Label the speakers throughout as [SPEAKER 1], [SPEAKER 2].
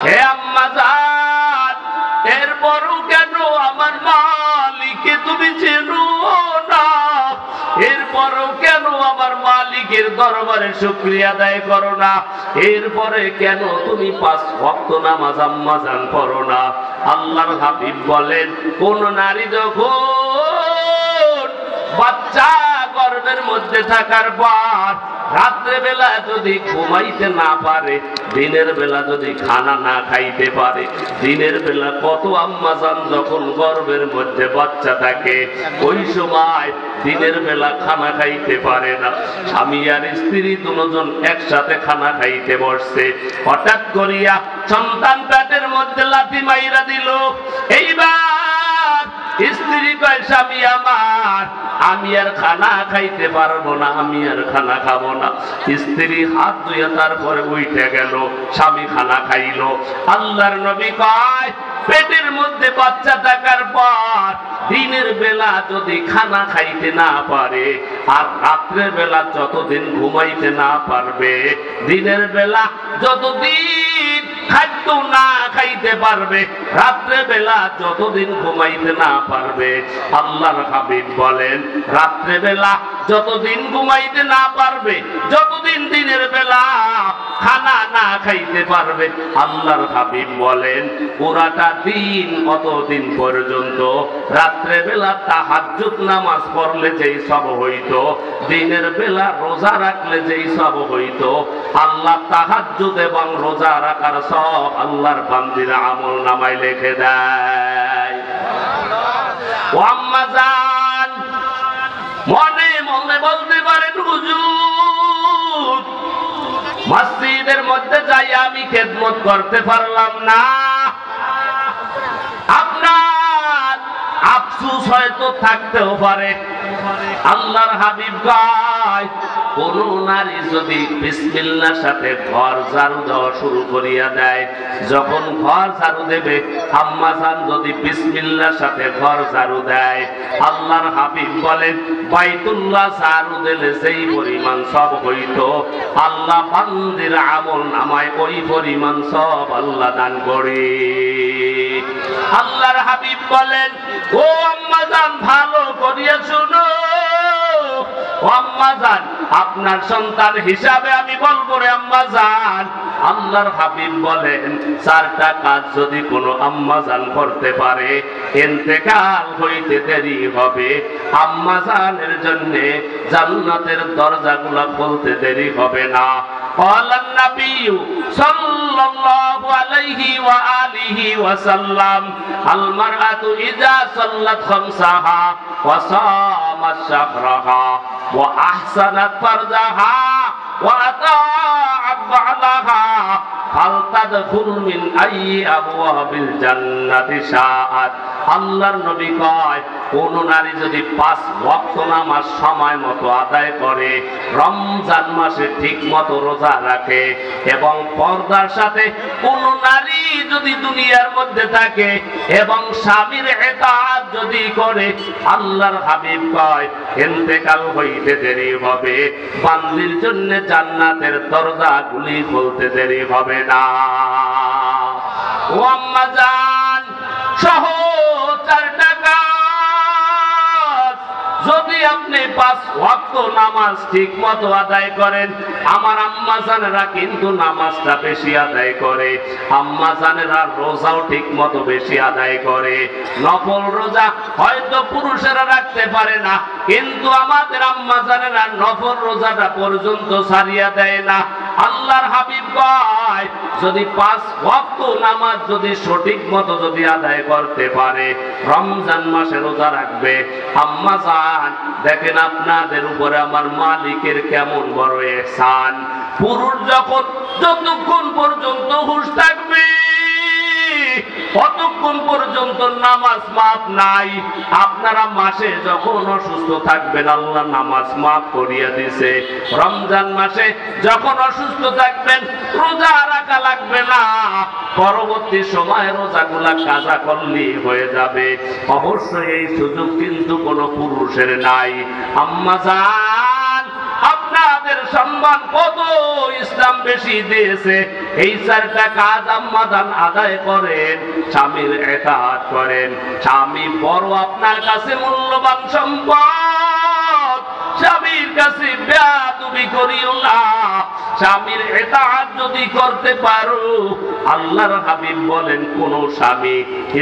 [SPEAKER 1] হে আম্মা জান, এরপরও কেন আমার মালিককে তুমি চেনো না? এরপরও কেন আমার মালিকের দরবারে শুকরিয়া আদায় করো না? এরপরে কেন তুমি 5 ওয়াক্ত নামাজ আম্মা জান পড়ো না? আল্লাহর হাবিব বলেন, কোন নারী যখন বাচ্চা গর্ভের মধ্যে থাকার পর রাত্রে বেলা যদি ঘুমাইতে না পারে, দিনের বেলা যদি খানা না খাইতে পারে, দিনের বেলা কত আম্মা জান যখন গর্ভের মধ্যে বাচ্চা থাকে ওই সময় দিনের বেলা খানা খাইতে পারে না, স্বামী আর স্ত্রী দুজন একসাথে খানা খাইতে বসছে, হঠাৎ করিয়া সন্তান পেটের মধ্যে লাথি মাইরা দিল। এইবার স্ত্রী কয়, স্বামী আমার, আমি আর খানা খাইতে পারবো না, আমি আর খানা খাবো না। স্ত্রী হাত ধুয়ে তারপরে উঠে গেল, স্বামী খানা খাইলো। আল্লাহর নবী কয়, পেটের মধ্যে বাচ্চা থাকার পর দিনের বেলা যদি খানা খাইতে না পারে আর রাত্রের বেলা যতদিন ঘুমাইতে না পারবে, দিনের বেলা যতদিন খাদ্য না খাইতে পারবে, রাত্রে বেলা যতদিন ঘুমাইতে না পারবে, আল্লাহর হাবিব বলেন রাত্রে বেলা যতদিন ঘুমাইতে না পারবে, যতদিন দিনের বেলা খানা না খাইতে পারবে, আল্লাহর হাবিব বলেন পুরাটা দিন অতদিন পর্যন্ত রাত্রে বেলা তাহাজ্জুদ নামাজ পড়লে যেই সব হইতো, দিনের বেলা রোজা রাখলে যেই সব হইতো, আল্লাহ তাহাজ্জুদ এবং রোজা রাখার সব আল্লাহর বান্দির আমল নামায় লিখে দেয়। ও আম্মা জান, মনে মনে বলতে পারেন, হুজুর মসজিদের মধ্যে যাই আমি খেদমত করতে পারলাম না। আপনার আফসোস হয়তো থাকতেও পারে। আল্লাহর হাবিব কয়, কোন নারী যদি বিসমিল্লাহর সাথে ঘর ঝাড়ু দেওয়া শুরু করিয়া দেয়, যখন ঘর ঝাড়ু দেবে আম্মা জান যদি বিসমিল্লাহর সাথে ঘর ঝাড়ু দেয়, আল্লাহর হাবিব বলেন বাইতুল্লাহ ঝাড়ু দিলে যেই পরিমাণ সব হইতো, আল্লাহ বান্দির আমল নামায় ওই পরিমাণ সব আল্লাহ দান করে। আল্লাহর হাবিব বলেন, ও আম্মা জান ভালো করিয়া শুনো, আম্মা জান আপনার সন্তান হিসাবে আমি বলবো রে আম্মা জান, আল্লাহর হাবিব বলেন 4টা কাজ যদি কোনো আম্মা জান করতে পারে ইন্তেকাল হইতে দেরি হবে, আম্মা জানের জন্য জান্নাতের দরজাগুলো খুলতে দেরি হবে না। قال النبي صلى الله عليه وآله وسلم المرأة إذا صلت خمسها وصامت شهرها وأحسنت فرجها وأطاعت بعلها فلتدخل من أي أبواب الجنة شاءت। আল্লাহর নবী কয়, কোন নারী যদি 5 ওয়াক্ত নামাজ সময় মতো আদায় করে, রমজান মাসে ঠিক মতো রোজা রাখে এবং পর্দার সাথে কোন নারী যদি দুনিয়ার মধ্যে থাকে এবং স্বামীর ইতাআত যদি করে, আল্লাহর হাবিব কয় ইন্তেকাল হইতে দেরি হবে, বান্দির জন্য জান্নাতের দরজাগুলি খুলতে দেরি হবে না। ও আম্মা জান, সহজ 4টা কাজ যদি আপনি 5 ওয়াক্ত নামাজ ঠিক মতো আদায় করেন, আমার আম্মা জানেরা কিন্তু নামাজটা বেশি আদায় করে, আম্মা জানেরা রোজাও ঠিক মতো বেশি আদায় করে। নফল রোজা হয়তো পুরুষেরা রাখতে পারে না, কিন্তু আমাদের আম্মা জানেরা নফল রোজাটা পর্যন্ত ছাড়িয়া দেয় না। আল্লাহর হাবিব কয়, যদি 5 ওয়াক্ত নামাজ যদি সঠিক মতো যদি আদায় করতে পারে, রমজান মাসে রোজা রাখবে, আম্মা জান দেখেন আপনাদের উপরে আমার মালিকের কেমন বড় ইহসান। পুরুষ যখন যতক্ষণ পর্যন্ত হুঁশ থাকবে কতক্ষণ পর্যন্ত নামাজ মাফ নাই। আপনারা মাসে যখন অসুস্থ থাকবেন আল্লাহ নামাজ মাফ করিয়া দিছে, রমজান মাসে যখন অসুস্থ থাকবেন রোজা রাখা লাগবে না, পরবর্তী সময় রোজাগুলা কাজা করলেই হয়ে যাবে। অবশ্যই এই সুযোগ কিন্তু কোনো পুরুষের নাই। আম্মা জান আপনাদের সম্মান কত ইসলাম বেশি দিয়েছে। এই চারটা কাজ আম্মা জান আদায় করেন, স্বামীর ইতাআত করেন। স্বামী বড় আপনার কাছে মূল্যবান সম্পদ, স্বামীর কাছে বেয়াদবি করিও না। স্বামীর ইতাআত যদি করতে পারো, আল্লাহর হাবিব বলেন কোন স্বামী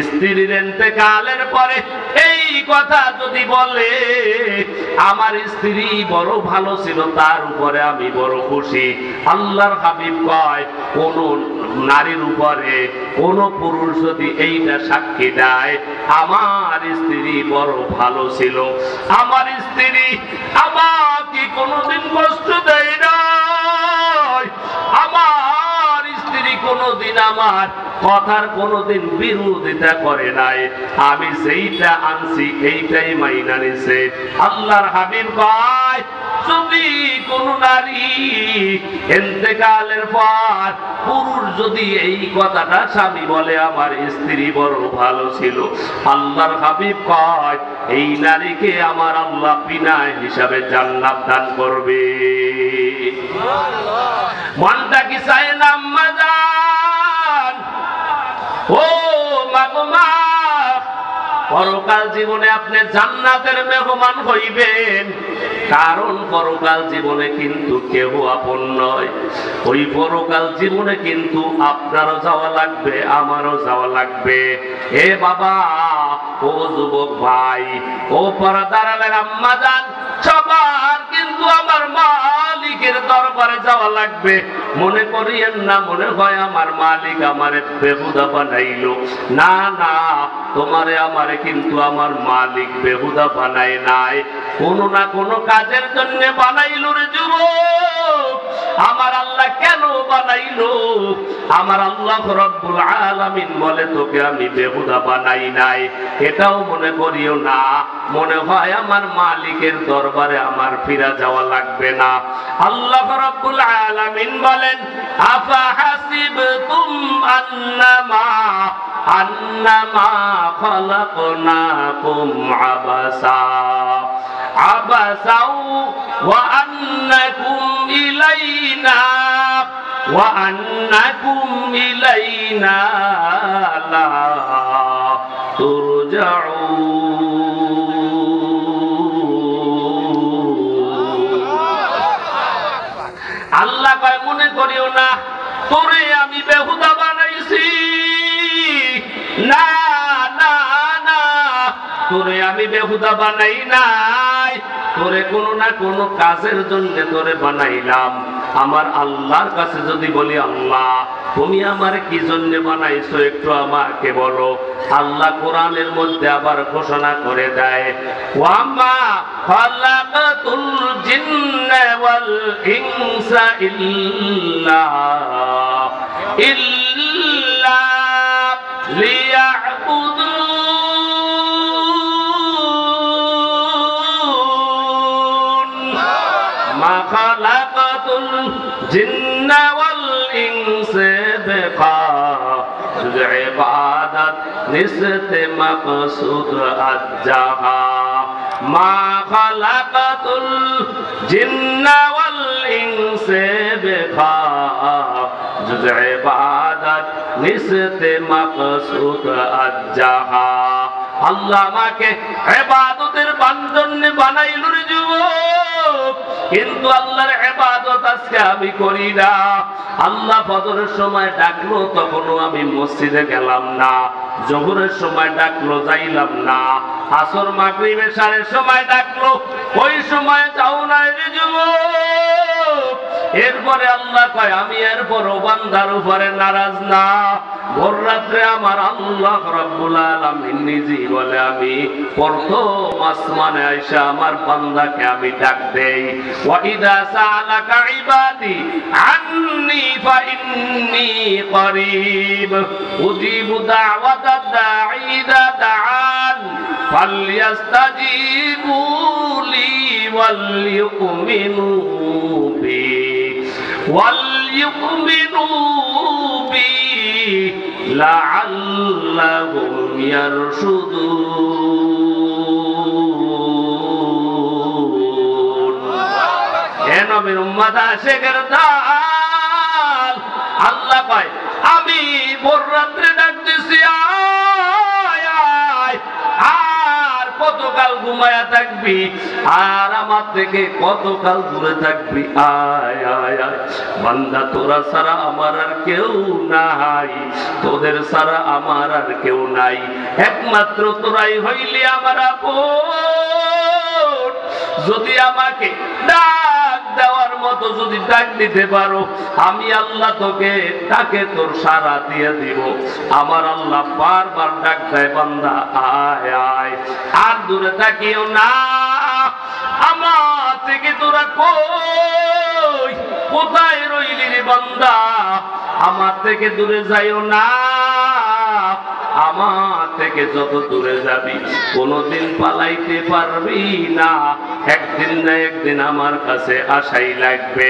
[SPEAKER 1] স্ত্রীর ইন্তেকালের পরে এই কথা যদি বলে আমার স্ত্রী বড় ভালো ছিল, তার উপরে আমি বড় খুশি, আল্লাহর হাবিব কয় কোন নারীর উপরে কোন পুরুষ যদি এইটা সাক্ষী দেয় আমার স্ত্রী বড় ভালো ছিল, আমার স্ত্রী আমাকে কোনদিন কষ্ট দেয় না, আমার স্ত্রী কোনদিন আমার কথার কোনদিন বিরোধিতা করে নাই, আমি যেইটা আনছি এইটাই মাইনা নিছে। আল্লাহর হাবিব কয় যদি কোন নারী ইন্তেকালের পর পুরুষ যদি এই কথাটা স্বামী বলে আমার স্ত্রী বড় ভালো ছিল, আল্লাহর হাবিব কয় এই নারীকে আমার আল্লাহ বিনা হিসাবে জান্নাত দান করবে। মনটা কি চায় না আম্মা জান? ও মা, পরকাল জীবনে আপনি জান্নাতের মেহমান হইবেন, কারণ পরকাল জীবনে কিন্তু কেউ আপন নয়। ওই পরকাল জীবনে কিন্তু আপনারও যাওয়া লাগবে, আমারও যাওয়া লাগবে। এ বাবা, ও যুবক ভাই, ও পর্দার আলের আম্মা জান, সবার কিন্তু আমার মালিকের দরবারে যাওয়া লাগবে। মনে করিয়েন না মনে হয় আমার মালিক আমারে বেহুদা বানাইলো। না না, তোমারে আমারে কিন্তু আমার মালিক বেহুদা বানায় নাই, কোন না কোন কাজের জন্য বানাইলো রে যুবক। আমার আল্লাহ কেন বানাইলো? আমার আল্লাহ রব্বুল আলামিন বলে তোকে আমি বেহুদা বানাই নাই, এটাও মনে করিও না মনে হয় আমার মালিকের দরবারে আমার ফিরা যাওয়া লাগবে না। আল্লাহ রব্বুল আলামিন বলেন আফা হাসিবতুম আন্নামা খালাকনাকুম আবাসা ওয়া আন্নাকুম ইলাইনা লা তুরজাউন। আল্লাহ কয় মনে করিও না তোরে আমি বেহুদা বানাইছি, না না না, তোরে আমি বেহুদা বানাই নাই, তোরে কোনো না কোনো কাজের জন্য তোরে বানাইলাম। আমার আল্লাহর কাছে যদি বলি আল্লাহ তুমি আমার কি জন্য বানাইছো একটু আমাকে বলো, আল্লাহ কোরআনের মধ্যে আবার ঘোষণা করে দেয় ওয়ামা খালাকাতুল জিন্না ওয়াল ইনসা ইল্লা লিয়াবুদুন। মা খালাকাতুল জিন্না ওয়াল ইনসা বিখাসুদ ইবাদত নিসতে মাকসুদ আজ্জাহা। মা খালাকাতুল জিন্না ওয়াল ইনসা বিখাসুদ ইবাদত নিসতে মাকসুদ আজ্জাহা। আল্লাহ আমাকে ইবাদতের জন্য বানাইলো রে যুবক, কিন্তু আল্লাহর ইবাদত আজকে আমি করি না। আল্লাহ ফজরের সময় ডাকলো তখনও আমি মসজিদে গেলাম না, জোহরের সময় ডাকলো যাইলাম না, আসর মাগরিব এশারের সময় ডাকলো ওই সময় যাও না রে যুবক। এরপরে আল্লাহ কয় আমি এরপরও বান্দার উপরে নারাজ না। ভোর রাত্রে আমার আল্লাহ রাব্বুল আলামিন নিজেই বলে আমি প্রথম আসমানে আইসা আমার বান্দাকে আমি ডাক দেই ওয়া ইযা সাআলাকা ইবাদি আন্নী ফাইন্নী করিব উজিবু দাওয়াতাদ দাঈ ইযা দাআন ফালইস্তাজিবু লি ওয়ালইউমিনু বি লাআল্লাহুম ইয়ারশুদুন। কেন নবীর উম্মত আশিকের দল। আল্লাহ কয় আমি ভোর রাত্রে ডাক দিছি আয় আয়, আর কতকাল ঘুমায়া থাকবি, আর আমার থেকে কতকাল দূরে থাকবি, আয় আয় আয়। বান্দা তোরা ছাড়া আমার আর কেউ নাই, তোদের ছাড়া আমার আর কেউ নাই, একমাত্র তোরাই হইলি আমার আপন। যদি আমাকে ডাক দেওয়ার মতো যদি ডাক দিতে পারো, আমি আল্লাহ তোকে তাকে তোর সারা দিয়ে দিব। আমার আল্লাহ বারবার ডাক দেয়, বান্দা আয় আয়, আর দূরে থাকিও না, আমার থেকে তোরা কই কোথায় রইলি রে বান্দা, আমার থেকে দূরে যাইও না। আমার থেকে যত দূরে যাবি কোনদিন পালাইতে পারবি না, একদিন না একদিন আমার কাছে আসাই লাগবে।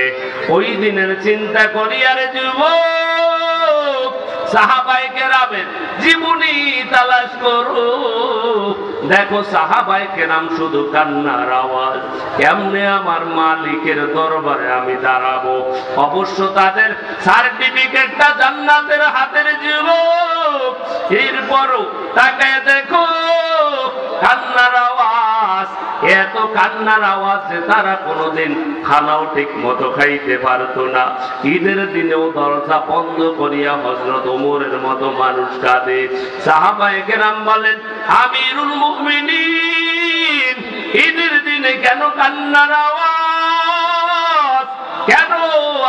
[SPEAKER 1] ওই দিনের চিন্তা করি আরে যুবক, সাহাবায়ে কেরামের জীবনী তালাশ করো, দেখো সাহাবায়ে কেরাম শুধু কান্নার আওয়াজ, কেমনে আমার মালিকের দরবারে আমি দাঁড়াবো। অবশ্য তাদের সার্টিফিকেটটা জান্নাতের হাতের যুবক, এরপরও তাকায় দেখো কান্নার আওয়াজ, এত কান্নার আওয়াজে তারা কোনোদিন খানাও ঠিক মতো খাইতে পারতো না। ঈদের দিনেও দরজা বন্ধ করিয়া হযরত ওমরের মতো মানুষ কাঁদে। সাহাবায়ে কেরাম বলেন, আমিরুল মুমিনিন, ঈদের দিনে কেন কান্নার আওয়াজ, কেন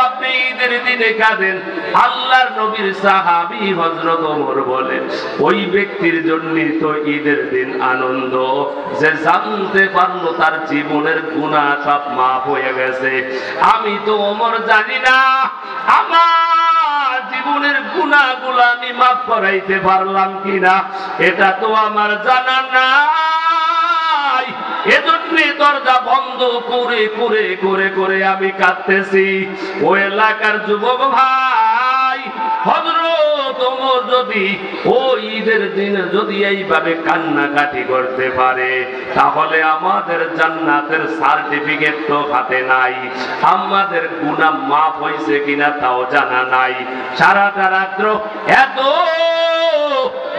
[SPEAKER 1] আপনি ঈদের দিনে কাঁদেন? আল্লাহর নবীর সাহাবী হযরত ওমর বলেন, ওই ব্যক্তির জন্যই তো ঈদের দিন আনন্দ, যে জানতে পারলো তার জীবনের গুনাহ সব মাফ হয়ে গেছে। আমি তো ওমর জানি না আমার জীবনের গুনাহগুলো আমি মাফ করাইতে পারলাম কিনা, এটা তো আমার জানা নাই। এজন্য দরজা বন্ধ করে করে করে করে আমি কাঁদতেছি। ও এলাকার যুবক ভাই, হযরত ওমর যদি ওই ঈদের দিনে যদি এইভাবে কান্নাকাটি করতে পারে, তাহলে আমাদের জান্নাতের সার্টিফিকেট তো হাতে নাই, আমাদের গুনাহ মাফ হয়েছে কিনা তাও জানা নাই। সারাটা রাত্র এত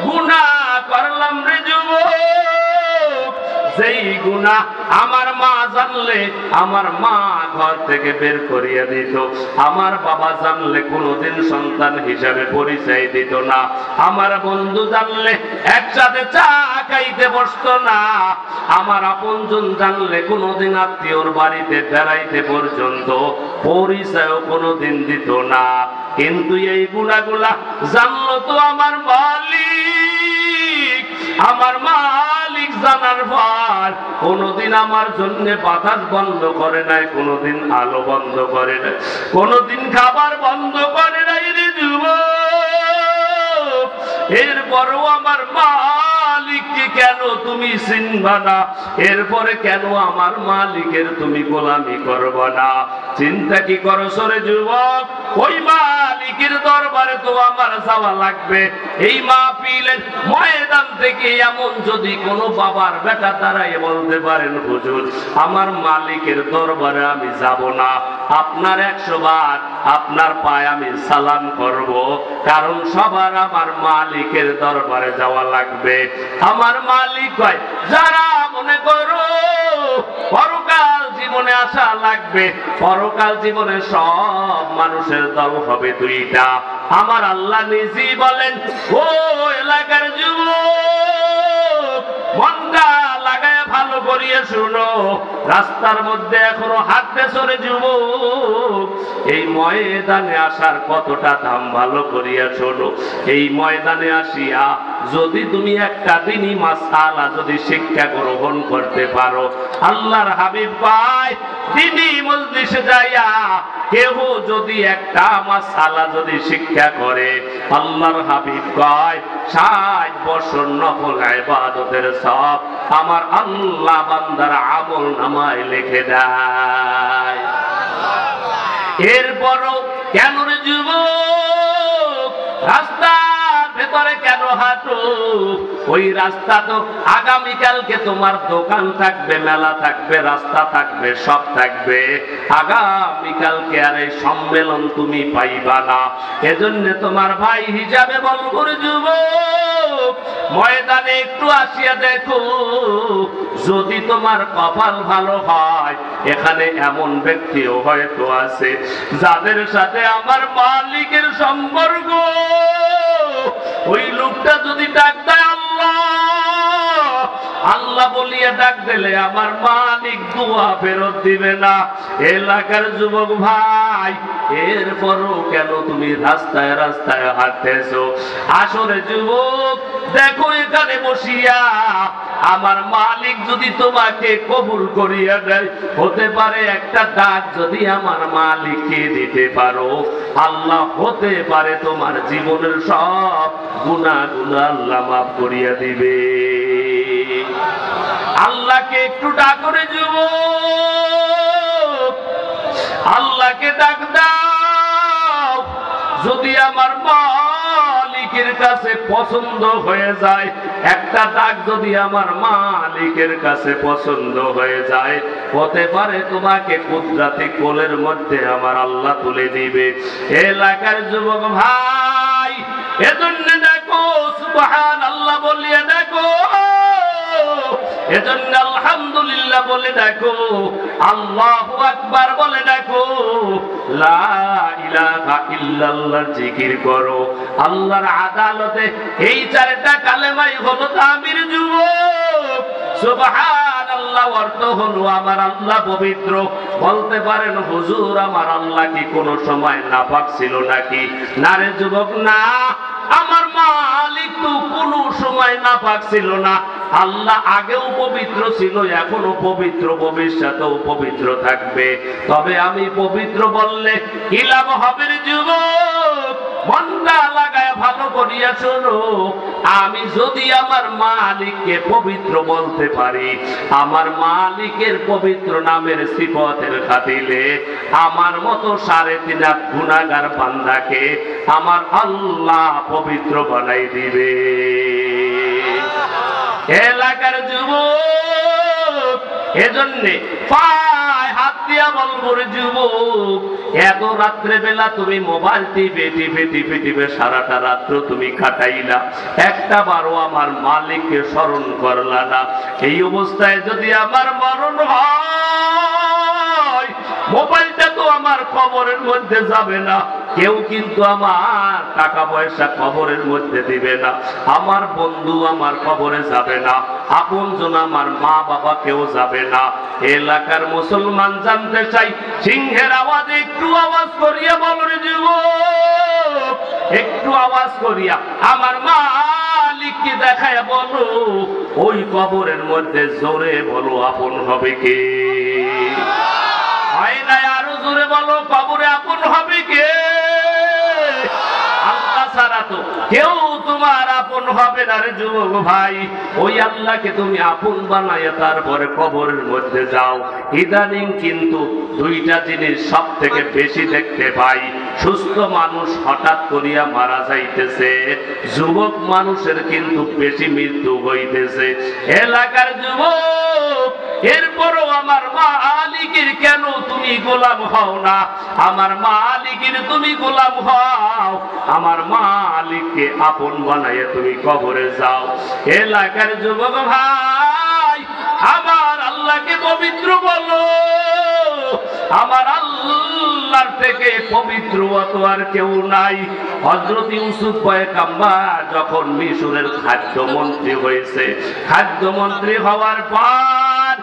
[SPEAKER 1] গুনাহ করলাম রে যুবক, যেই গুনাহ আমার মা জানলে আমার মা ঘর থেকে বের করিয়ে দিত, আমার বাবা জানলে কোনোদিন সন্তান হিসাবে পরিচয় দিত না, আমার বন্ধু জানলে একসাথে চা খাইতে বসতো না, আমার আপনজন জানলে কোনোদিন আত্মীয়র বাড়িতে বেড়াইতে পর্যন্ত পরিচয়ও কোনোদিন দিত না। কিন্তু এই গুনাহগুলা জানলো তো আমার মালিক, আমার মালিক জানার পর কোনদিন আমার জন্য বাতাস বন্ধ করে নাই, কোনদিন আলো বন্ধ করে নাই, কোনদিন খাবার বন্ধ করে নাই রে যুবক। এরপরও আমার মালিককে কেন তুমি চিনবা না? এরপরে কেন আমার মালিকের তুমি গোলামি করবা না? চিন্তা কি করছো রে যুবক? ওই মালিকের দরবারে তো আমার যাওয়া লাগবে। এই মাহফিলের ময়দান থেকে এমন যদি কোনো বাবার বেটা দাঁড়ায় বলতে পারেন, হুজুর আমার মালিকের দরবারে আমি যাব না, আপনার 100 বার আপনার পায়ে আমি সালাম করব, কারণ সবার আমার মালিকের দরবারে যাওয়া লাগবে। আমার মালিক হয় যারা মনে করো পরকাল জীবনে আসা লাগবে, পরকাল জীবনে সব মানুষের দল হবে দুইটা। আমার আল্লাহ নিজেই বলেন, ও এলাকার যুবক মনটা লাগায় ভালো করিয়ে শুনো, রাস্তার মধ্যে এখনো হাঁটতে চলে যুবক, এই ময়দানে আসার কতটা দাম ভালো করিয়া শোনো। এই ময়দানে আসিয়া যদি তুমি একটা দিনই মাসআলা যদি শিক্ষা গ্রহণ করতে পারো, আল্লাহর হাবিব ভাই দিনই মজলিসে যাইয়া কেউ যদি একটা মাসআলা যদি শিক্ষা করে, আল্লাহর হাবিব কয় 60 বছর নফল ইবাদতের সব আমার আল্লাহ বান্দার আমল নামায় লিখে দেয়। এরপরও কেন রে যুবক রাস্তার ভেতরে কেন হাঁটো? ওই রাস্তা তো আগামীকালকে তোমার দোকান থাকবে, মেলা থাকবে, রাস্তা থাকবে, সব থাকবে। আগামীকালকে আর এই সম্মেলন তুমি পাইবা না। এজন্য তোমার ভাই হিসাবে বলবো যুবক, ময়দানে একটু আসিয়া দেখো, যদি তোমার কপাল ভালো হয় এখানে এমন ব্যক্তিও হয়তো আছে যাদের সাথে আমার মালিকের সম্পর্ক। ওই লোকটা যদি ডাক দেয় আল্লাহ আল্লাহ বলিয়া ডাক দিলে আমার মালিক দোয়া ফেরত দিবে না। এলাকার যুবক ভাই, এরপরও কেন তুমি রাস্তায় রাস্তায় হাঁটতেছো? আসলে যুবক দেখো, এখানে বসিয়া আমার মালিক যদি তোমাকে কবুল করিয়া দেয়, হতে পারে একটা ডাক যদি আমার মালিককে দিতে পারো, আল্লাহ হতে পারে তোমার জীবনের সব গুনাহগুলো আল্লাহ মাফ করিয়া দিবে। আল্লাহকে একটু ডাক করে যুবক, আল্লাহকে ডাক দাও। যদি আমার মালিকের কাছে পছন্দ হয়ে যায়, একটা ডাক যদি আমার মালিকের কাছে পছন্দ হয়ে যায়, হতে পারে তোমাকে কুদরতি কোলের মধ্যে আমার আল্লাহ তুলে দিবে। এলাকার যুবক ভাই, এজন্য দেখো সুবহানাল্লাহ বলিয়া দেখো, এজন্য আলহামদুলিল্লাহ বলে দেখো, আল্লাহু আকবার বলে দেখো, লা ইলাহা ইল্লাল্লাহ জিকির করো। আল্লাহর আদালতে এই চারটা কালেমাই হলো তামির যুবক। সুবহানাল্লাহ অর্থ হলো আমার আল্লাহ পবিত্র। বলতে পারেন হুজুর আমার আল্লাহ কি কোনো সময় নাপাক ছিল নাকি? না রে যুবক, না। আমার মালিক তো কোনো সময় নাপাক ছিল না। আল্লাহ আগেও পবিত্র ছিল, এখনো পবিত্র, ভবিষ্যতেও পবিত্র থাকবে। তবে আমি পবিত্র বললে কি লাভ হবে রে যুবক? মনটা লাগায় ভালো করিয়া শোনো, আমি যদি আমার মালিককে পবিত্র বলতে পারি, আমার মালিকের পবিত্র নামের সিফতের খাতিরে আমার মতো 3.5 লাখ গুনাহগার বান্দাকে আমার আল্লাহ পবিত্র বানাই দিবে। এলাকার যুবক, এজন্যে পায় হাত দিয়া বলবো রে যুবক, এত রাত্রে বেলা তুমি মোবাইল টিপে টিপে টিপে টিপে সারাটা রাত্র তুমি কাটাইলা, একটা বারও আমার মালিককে স্মরণ করলা না। এই অবস্থায় যদি আমার মরণ হয়, মোবাইলটা তো আমার কবরের মধ্যে যাবে না, কেউ কিন্তু আমার টাকা পয়সা কবরের মধ্যে দিবে না, আমার বন্ধু আমার কবরে যাবে না, আপনজন আমার মা বাবা কেউ যাবে না। এলাকার মুসলমান জানতে চাই, সিংহের আওয়াজে একটু আওয়াজ করিয়া বলো রে যুবক, একটু আওয়াজ করিয়া আমার মালিককে দেখায় বলো, ওই কবরের মধ্যে জোরে বলো আপন হবে কে? হয় না, আরো জোরে বলো, কবরে আপন হবে কে? আল্লাহ ছাড়া তো কেউ তোমার আপন হবে না রে যুবক ভাই। ওই আল্লাহকে তুমি আপন বানাইয়া তারপরে কবরের মধ্যে যাও। ইদানিং কিন্তু দুইটা জিনিস সব থেকে বেশি দেখতে পাই, সুস্থ মানুষ হঠাৎ করিয়া মারা যাইতেছে, যুবক মানুষের কিন্তু বেশি মৃত্যু হইতেছে। এলাকার যুবক, এরপরও আমার মালিকের কেন তুমি গোলাম হও না? আমার মালিকের তুমি গোলাম হও, আমার মালিককে আপন বানাইয়া তুমি কবরে যাও। এলাকার যুবক ভাই, আমার আল্লাহকে পবিত্র বলো, আমার আল্লাহর থেকে পবিত্র অত আর কেউ নাই। হযরত ইউসুফ পয়গম্বর যখন মিশরের খাদ্যমন্ত্রী হয়েছে, খাদ্যমন্ত্রী হওয়ার পর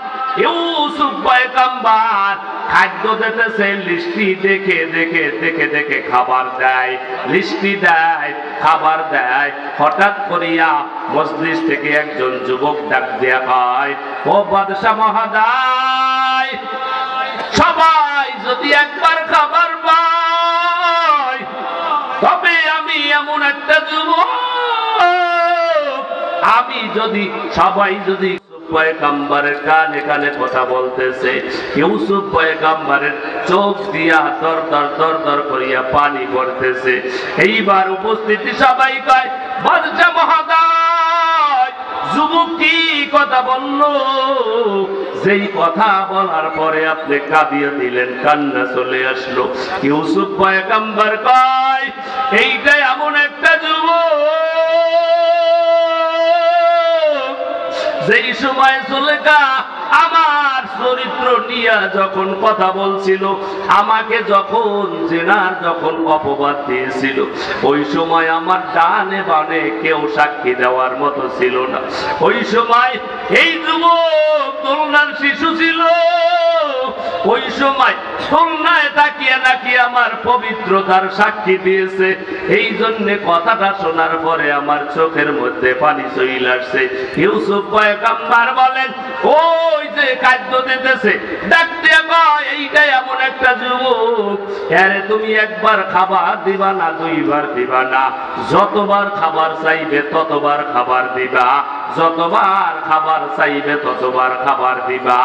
[SPEAKER 1] ইউসুফ পয়গম্বর খাদ্য দিতেছে, লিস্টি দেখে দেখে দেখে দেখে খাবার দেয়, লিস্টি দেয়, খাবার দেয়। হঠাৎ করিয়া মজলিস থেকে একজন যুবক ডাক দেয়া হয়, ও বাদশা মহোদয়, সবাই যদি একবার খাবার পায়, তবে আমি এমন একটা যুবক, আমি যদি সবাই যদি পয়গম্বরের কানে কানে কথা বলতেছে, ইউসুফ পয়গম্বরের চোখ দিয়া দর দর দর দর করিয়া পানি পড়তেছে। এইবার উপস্থিতি সবাই কয়, বাদশা কথা বলল, যেই কথা বলার পরে আপনি কাঁদিয়ে দিলেন, কান্না চলে আসলো। ইউসুফ পয়গম্বর কয়, এইটাই এমন একটা যুবক যেই সময় জুলেখা আমার চরিত্র নিয়ে যখন কথা বলছিল, আমাকে যখন জেনার যখন অপবাদ দিয়েছিল, ওই সময় আমার ডানে বামে কেউ সাক্ষী দেওয়ার মতো ছিল না। ওই সময় এই যুবক দোলনার শিশু ছিল। ওই সময় দোলনায় তাকিয়ে নাকি আমার পবিত্রতার সাক্ষী দিয়েছে। এই জন্য কথাটা শোনার পরে আমার চোখের মধ্যে পানি চলে আসছে। ইউসুফ পয়গম্বর বলেন, ওই যে খাদ্য দিতেছে ডাকতে কয়, এইটাই এমন একটা যুবক, আরে তুমি একবার খাবার দিবা না, দুইবার দিবা না, যতবার খাবার চাইবে ততবার খাবার দিবা, যতবার খাবার চাইবে ততবার খাবার দিবা।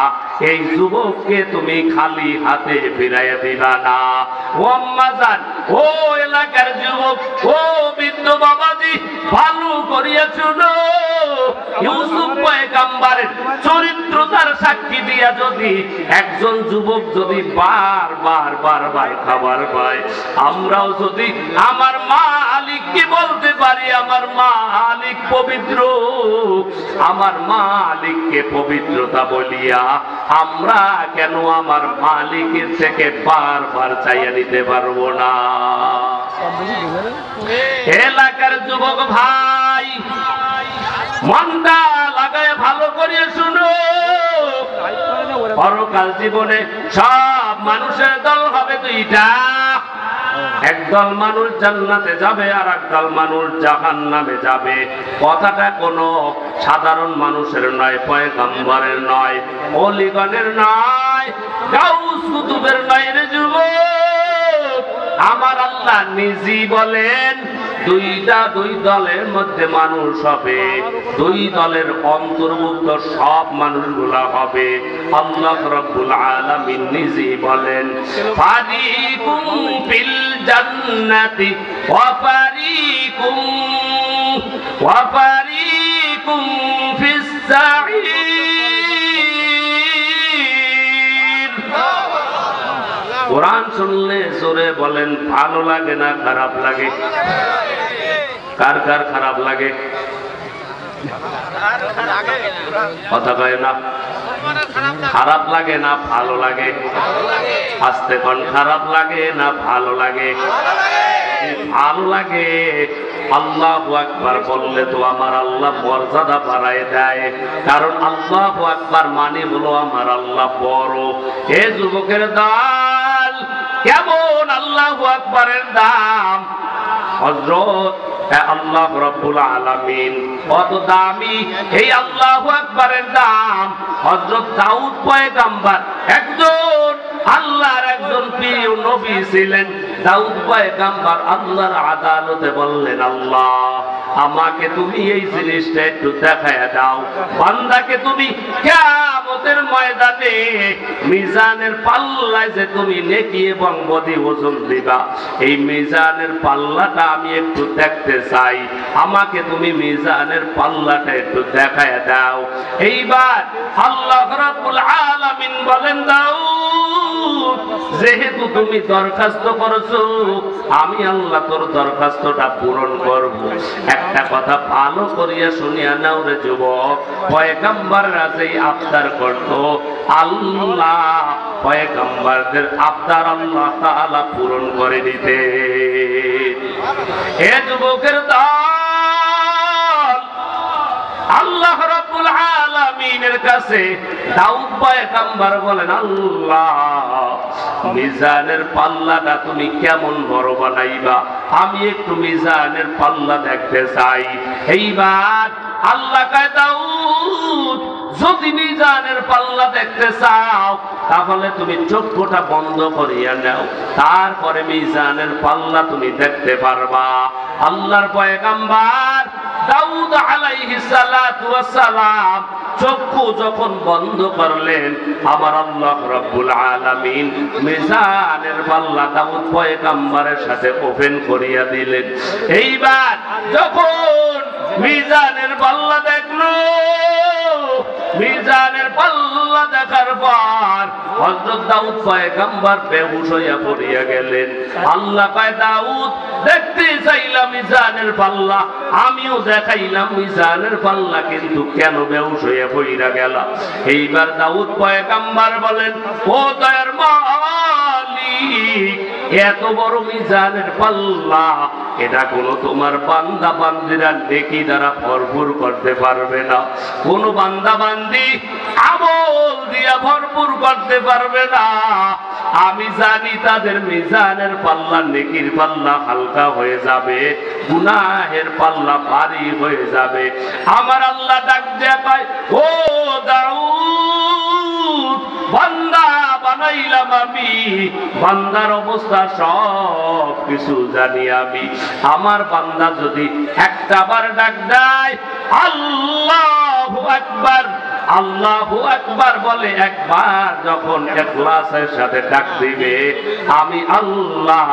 [SPEAKER 1] এই যুবককে তুমি খালি হাতে ফিরাইয়া দিবা না। ও আম্মা জান, ও এলাকার যুবক, ও বৃদ্ধ বাবাজি, ভালো করিয়া শুনো, ইউসুফ পয়গম্বরের চরিত্রতার সাক্ষী দিয়া যদি একজন যুবক যদি বারবার খাবার পায়, আমরাও যদি আমার মালিককে বলতে পারি আমার মালিক পবিত্র, আমার মালিককে পবিত্রতা বলিয়া আমরা কেন আমার মালিকের থেকে বারবার চাইয়া নিতে পারবো না? এলাকার যুবক ভাই, মনটা লাগায় ভালো করে শুনো, পরকাল জীবনে সব মানুষের দল হবে দুইটা। একদল মানুষ জান্নাতে যাবে আর একদল মানুষ জাহান্নামে যাবে। কথাটা কোনো সাধারণ মানুষের নয়, পয়গম্বরের নয়, ওলিগণের নয়, গাউস কুতুবের নয় রে যুবক। আমার আল্লাহ নিজেই বলেন, দুই দলের মধ্যে মানুষ হবে, দুই দলের অন্তর্ভুক্ত সব মানুষগুলা হবে। আল্লাহ রাব্বুল আলামিন নিজেই বলেন, ফারিকুম ফিল জান্নাতি ওয়া ফারিকুম ফিস সাঈর। কোরআন শুনলে জোরে বলেন, ভালো লাগে না খারাপ লাগে? কার কার খারাপ লাগে? কথা কয় না। খারাপ লাগে না ভালো লাগে? আস্তে কোন, খারাপ লাগে না ভালো লাগে? ভালো লাগে। আল্লাহু আকবার বললে তো আমার আল্লাহ মর্যাদা বাড়ায় দেয়, কারণ আল্লাহু আকবার মানে হলো আমার আল্লাহ বড়। এ যুবকের দল, কেমন আল্লাহু আকবারের দাম! হযরত আল্লাহ রাব্বুল আলামিন কত দামি, এই আল্লাহু আকবারের দাম। হযরত দাউদ পয়গম্বর একজন আল্লাহর একজন প্রিয় নবী ছিলেন। দাউদ পয়গম্বর আল্লাহর আদালতে বললেন, আল্লাহ আমাকে তুমি এই জিনিসটা একটু দেখায়া দাও, বান্দাকে তুমি কিয়ামতের ময়দানে মিজানের পাল্লায় যে তুমি নেকি এবং বদি ওজন দিবা, এই মিজানের পাল্লাটা আমি একটু দেখতে চাই, আমাকে তুমি মিজানের পাল্লাটা একটু দেখায়া দাও। এইবার আল্লাহ রাব্বুল আলামিন বলেন, দাউদ যেহেতু তুমি দরখাস্ত করেছো, আমি আল্লাহ তোর দরখাস্তটা পূরণ করব। একটা কথা ভালো করিয়া শুনিয়া নাও রে যুবক, পয়গম্বররা যেই আবদার করত, আল্লাহ পয়গম্বরদের আবদার আল্লাহ তাআলা পূরণ করে দিতে। এ যুবকের দল, আল্লাহ রাব্বুল আলামিনের কাছে দাউদ পয়গম্বর বলেন, আল্লাহ মিজানের পাল্লাটা তুমি কেমন বড় বানাইবা, আমি একটু মিজানের পাল্লা দেখতে চাই। এইবার আল্লাহ কয়, দাউদ যদি মিজানের পাল্লা দেখতে চাও তাহলে তুমি চক্ষুটা বন্ধ করিয়া নাও, তারপরে মিজানের পাল্লা তুমি দেখতে পারবা। আল্লাহর পয়গম্বর দাউদ আলাইহিস সালাতু ওয়াস সালাম চক্ষু যখন বন্ধ করলেন, আমার আল্লাহ রাব্বুল আলামিন মিজানের পাল্লা দাউদ পয়গম্বরের সাথে ওপেন করিয়া দিলেন। এইবার যখন মিজানের পাল্লা দেখলো, মিজানের পাল্লা দেখার পর হযরত দাউদ পয়গম্বর বেহুশ হইয়া পড়িয়া গেলেন। আল্লাহ কয়, দাউদ দেখতে চাইলাম মিজানের পাল্লা, আমিও দেখাইলাম মিজানের পাল্লা, কিন্তু কেন বেহুশ হইয়া পড়িয়া গেল? এইবার দাউদ পয়গম্বর বলেন, ও দয়ার মালিক, এত বড় মিজানের পাল্লা, এটা কোনো তোমার বান্দা বান্দিরা নেকি দ্বারা ভরপুর করতে পারবে না। কোন বান্দা বান্দি আমল দিয়া ভরপুর করতে পারবে না। আমি জানি তাদের মিজানের পাল্লা, নেকির পাল্লা হালকা হয়ে যাবে, গুনাহের পাল্লা ভারী হয়ে যাবে। আমার আল্লাহ ডাক দেয়া কয়, ও দাউদ, বান্দা বানাইলাম আমি, বান্দার অবস্থা সব কিছু জানি আমি। আমার বান্দা যদি একটাবার ডাক দেয় আল্লাহু আকবার, আল্লাহু আকবার বলে একবার যখন ইখলাসের সাথে ডাক দিবে, আমি আল্লাহ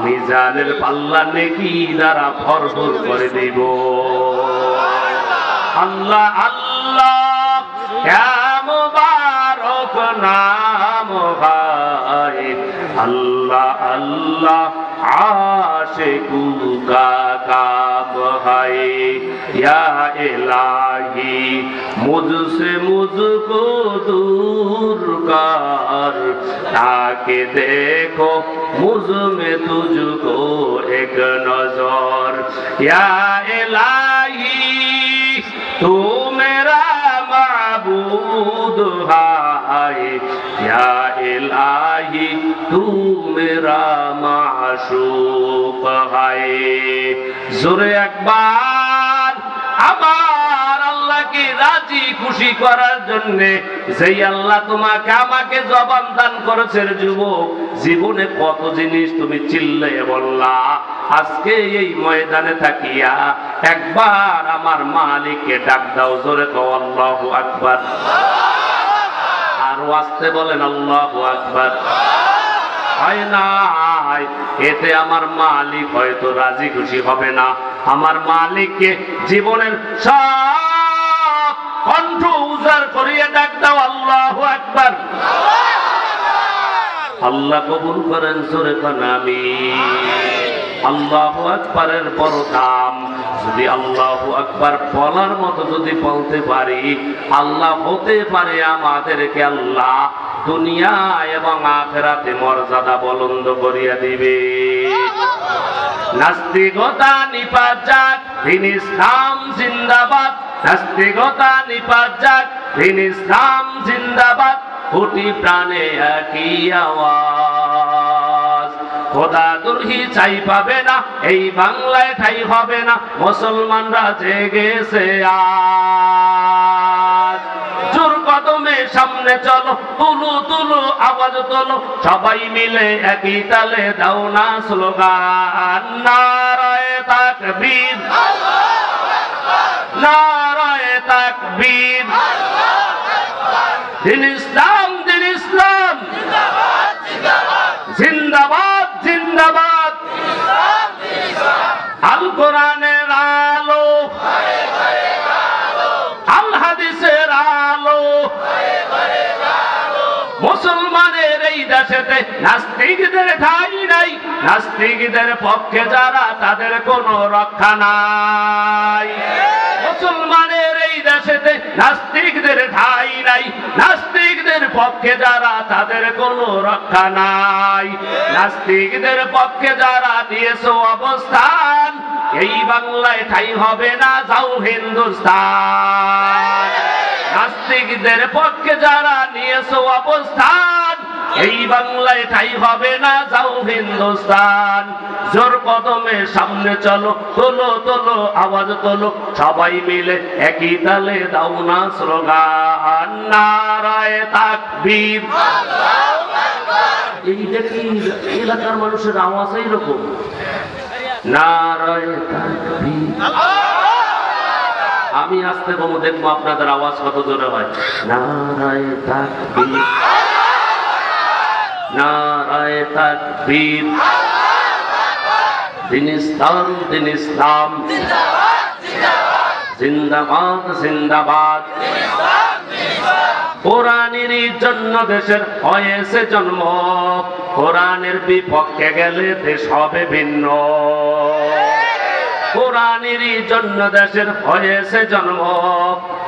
[SPEAKER 1] মিজানের পাল্লা নেকি দ্বারা ভরপুর করে দিব। আল্লাহ আল্লাহ ইয়া মুবারক নাম ভাই, আল্লাহ আল্লাহ आशिकू का काम है। या इलाही मुझसे मुझको दूर कर, ताकि देखो मुझ में तुझको एक नजर। या इलाही तू मेरा माबूद है, या इलाही तू मेरा माशूक है। जोरे একবার আমার আল্লাহকে রাজি খুশি করার জন্য, যেই আল্লাহ তোমাকে আমাকে জবান দান করেছে যুবক, জীবনে কত জিনিস তুমি চিল্লাইয়া বললা, আজকে এই ময়দানে থাকিয়া একবার আমার মালিককে ডাক দাও। জোরে কও আল্লাহু আকবার। আর আস্তে বলেন আল্লাহু আকবার। হয় নাই, এতে আমার মালিক হয়তো রাজি খুশি হবে না। আমার মালিককে জীবনের সব কণ্ঠ উজাড় করিয়ে ডাক দাও আল্লাহু আকবার। আল্লাহ কবুল করেন। জোরে কোন আমিন। আল্লাহু আকবারের বড় দাম। যদি আল্লাহু আকবার বলার মতো যদি বলতে পারি, আল্লাহ হতে পারে আমাদেরকে আল্লাহ দুনিয়া এবং আখিরাতে মর্যাদা বুলন্দ করিয়া দিবে। নাস্তিকতা নিপাত যাক, দ্বীন ইসলাম জিন্দাবাদ। নাস্তিকতা নিপাত যাক, দ্বীন ইসলাম জিন্দাবাদ। কোটি প্রাণে একই আওয়াজ। খোদা দুরহি চাই পাবে না, এই বাংলায় ঠাই হবে না, মুসলমানরা জেগেছে আজ। জোর কদমে সামনে চলো, তুলো তুলো আওয়াজ তোলো, সবাই মিলে একই তালে দাও না স্লোগান। নারায়ে তাকবীর, নারায়ে তাকবীর। দ্বীন ইসলাম, দ্বীন ইসলাম জিন্দাবাদ, জিন্দাবাদ। আল কোরআনের আলো, আল হাদিসের আলো, মুসলমানের এই দেশেতে নাস্তিকদের ঠাঁই নাই। নাস্তিকদের পক্ষে যারা, তাদের কোনো রক্ষা নাই। মুসলমানের এই দেশেতে নাস্তিকদের ঠাঁই নাই। নাস্তিকদের পক্ষে যারা, তাদের কোনো রক্ষা নাই। নাস্তিকদের পক্ষে যারা দিয়েছো অবস্থান, এই বাংলায় ঠাঁই হবে না, যাও হিন্দুস্তান। নাস্তিকদের পক্ষে যারা নিয়েছো অবস্থান, এই বাংলায় ঠাঁই হবে না, যাও হিন্দুস্তান। জোর কদমে সামনে চলো, তোলো তোলো আওয়াজ তোলো, সবাই মিলে একই তালে দাও না স্লোগান। নারায়ে তাকবীর। এই দেখি এলাকার মানুষের আওয়াজ এইরকম, নারায়ে তাকবীর। আমি আস্তে বলবো, দেখবো আপনাদের আওয়াজ কত জোরে হয়। নারায়ে তাকবীর, নারায়ে তাকবীর। দ্বীন ইসলাম, দ্বীন ইসলাম জিন্দাবাদ, জিন্দাবাদ। কোরআনেরই জন্য দেশের হয়েছে জন্ম, কোরআনের বিপক্ষে গেলে দেশ হবে ভিন্ন। কোরআনেরই জন্য দেশের হয়েছে জন্ম,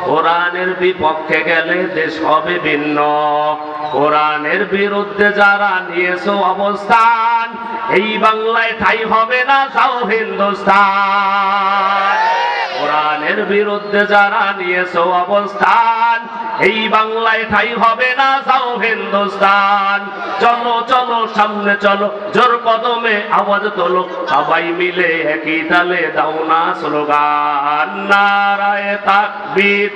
[SPEAKER 1] কোরআনের বিপক্ষে গেলে দেশ হবে ভিন্ন। কোরআনের বিরুদ্ধে যারা নিয়েছো অবস্থান, এই বাংলায় ঠাঁই হবে না, যাও হিন্দুস্তান। কোরআনের বিরুদ্ধে যারা নিয়েছো অবস্থান, এই বাংলায় ঠাঁই হবে না, যাও হিন্দুস্তান। চলো চলো সামনে চলো, জোর কদমে আওয়াজ তোলো, সবাই মিলে একই তালে দাও না স্লোগান, নারায়ে তাকবীর।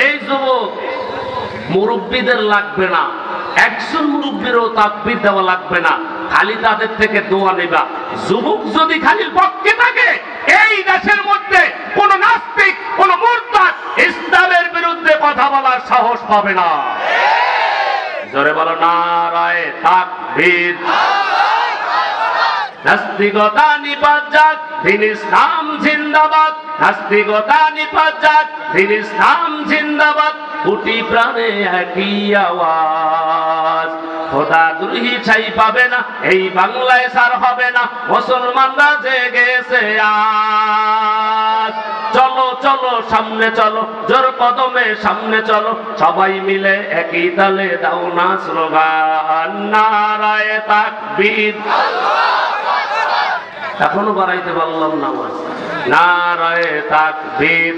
[SPEAKER 1] এই যুবক, মুরব্বীদের লাগবে না, একজন মুরব্বীরও তাকবীর দেওয়া লাগবে না, খালি তাদের থেকে দোয়া নেবা। যুবক যদি খালি পক্ষে থাকে, এই দেশের মধ্যে কোন নাস্তিক, কোন মুরতাদ ইসলামের বিরুদ্ধে কথা বলার সাহস পাবে না। জোরে বলো নারায়ে তাকবীর। নাস্তিকতা নিপাত যাক, দ্বীন ইসলাম জিন্দাবাদ। নাস্তিকতা নিপাত যাক, দ্বীন ইসলাম জিন্দাবাদ। কোটি প্রাণে একই আওয়াজ, খোদা দ্রোহী ছাই পাবে না, এই বাংলায় সার হবে না, মুসলমানরা জেগেছে আজ। চলো চলো সামনে চলো, জোর কদমে সামনে চলো, সবাই মিলে একই তালে দাও না স্লোগান, নারায়ে তাকবীর। এখনো বাড়াইতে পারলাম না, নারায়ে তাকবীর।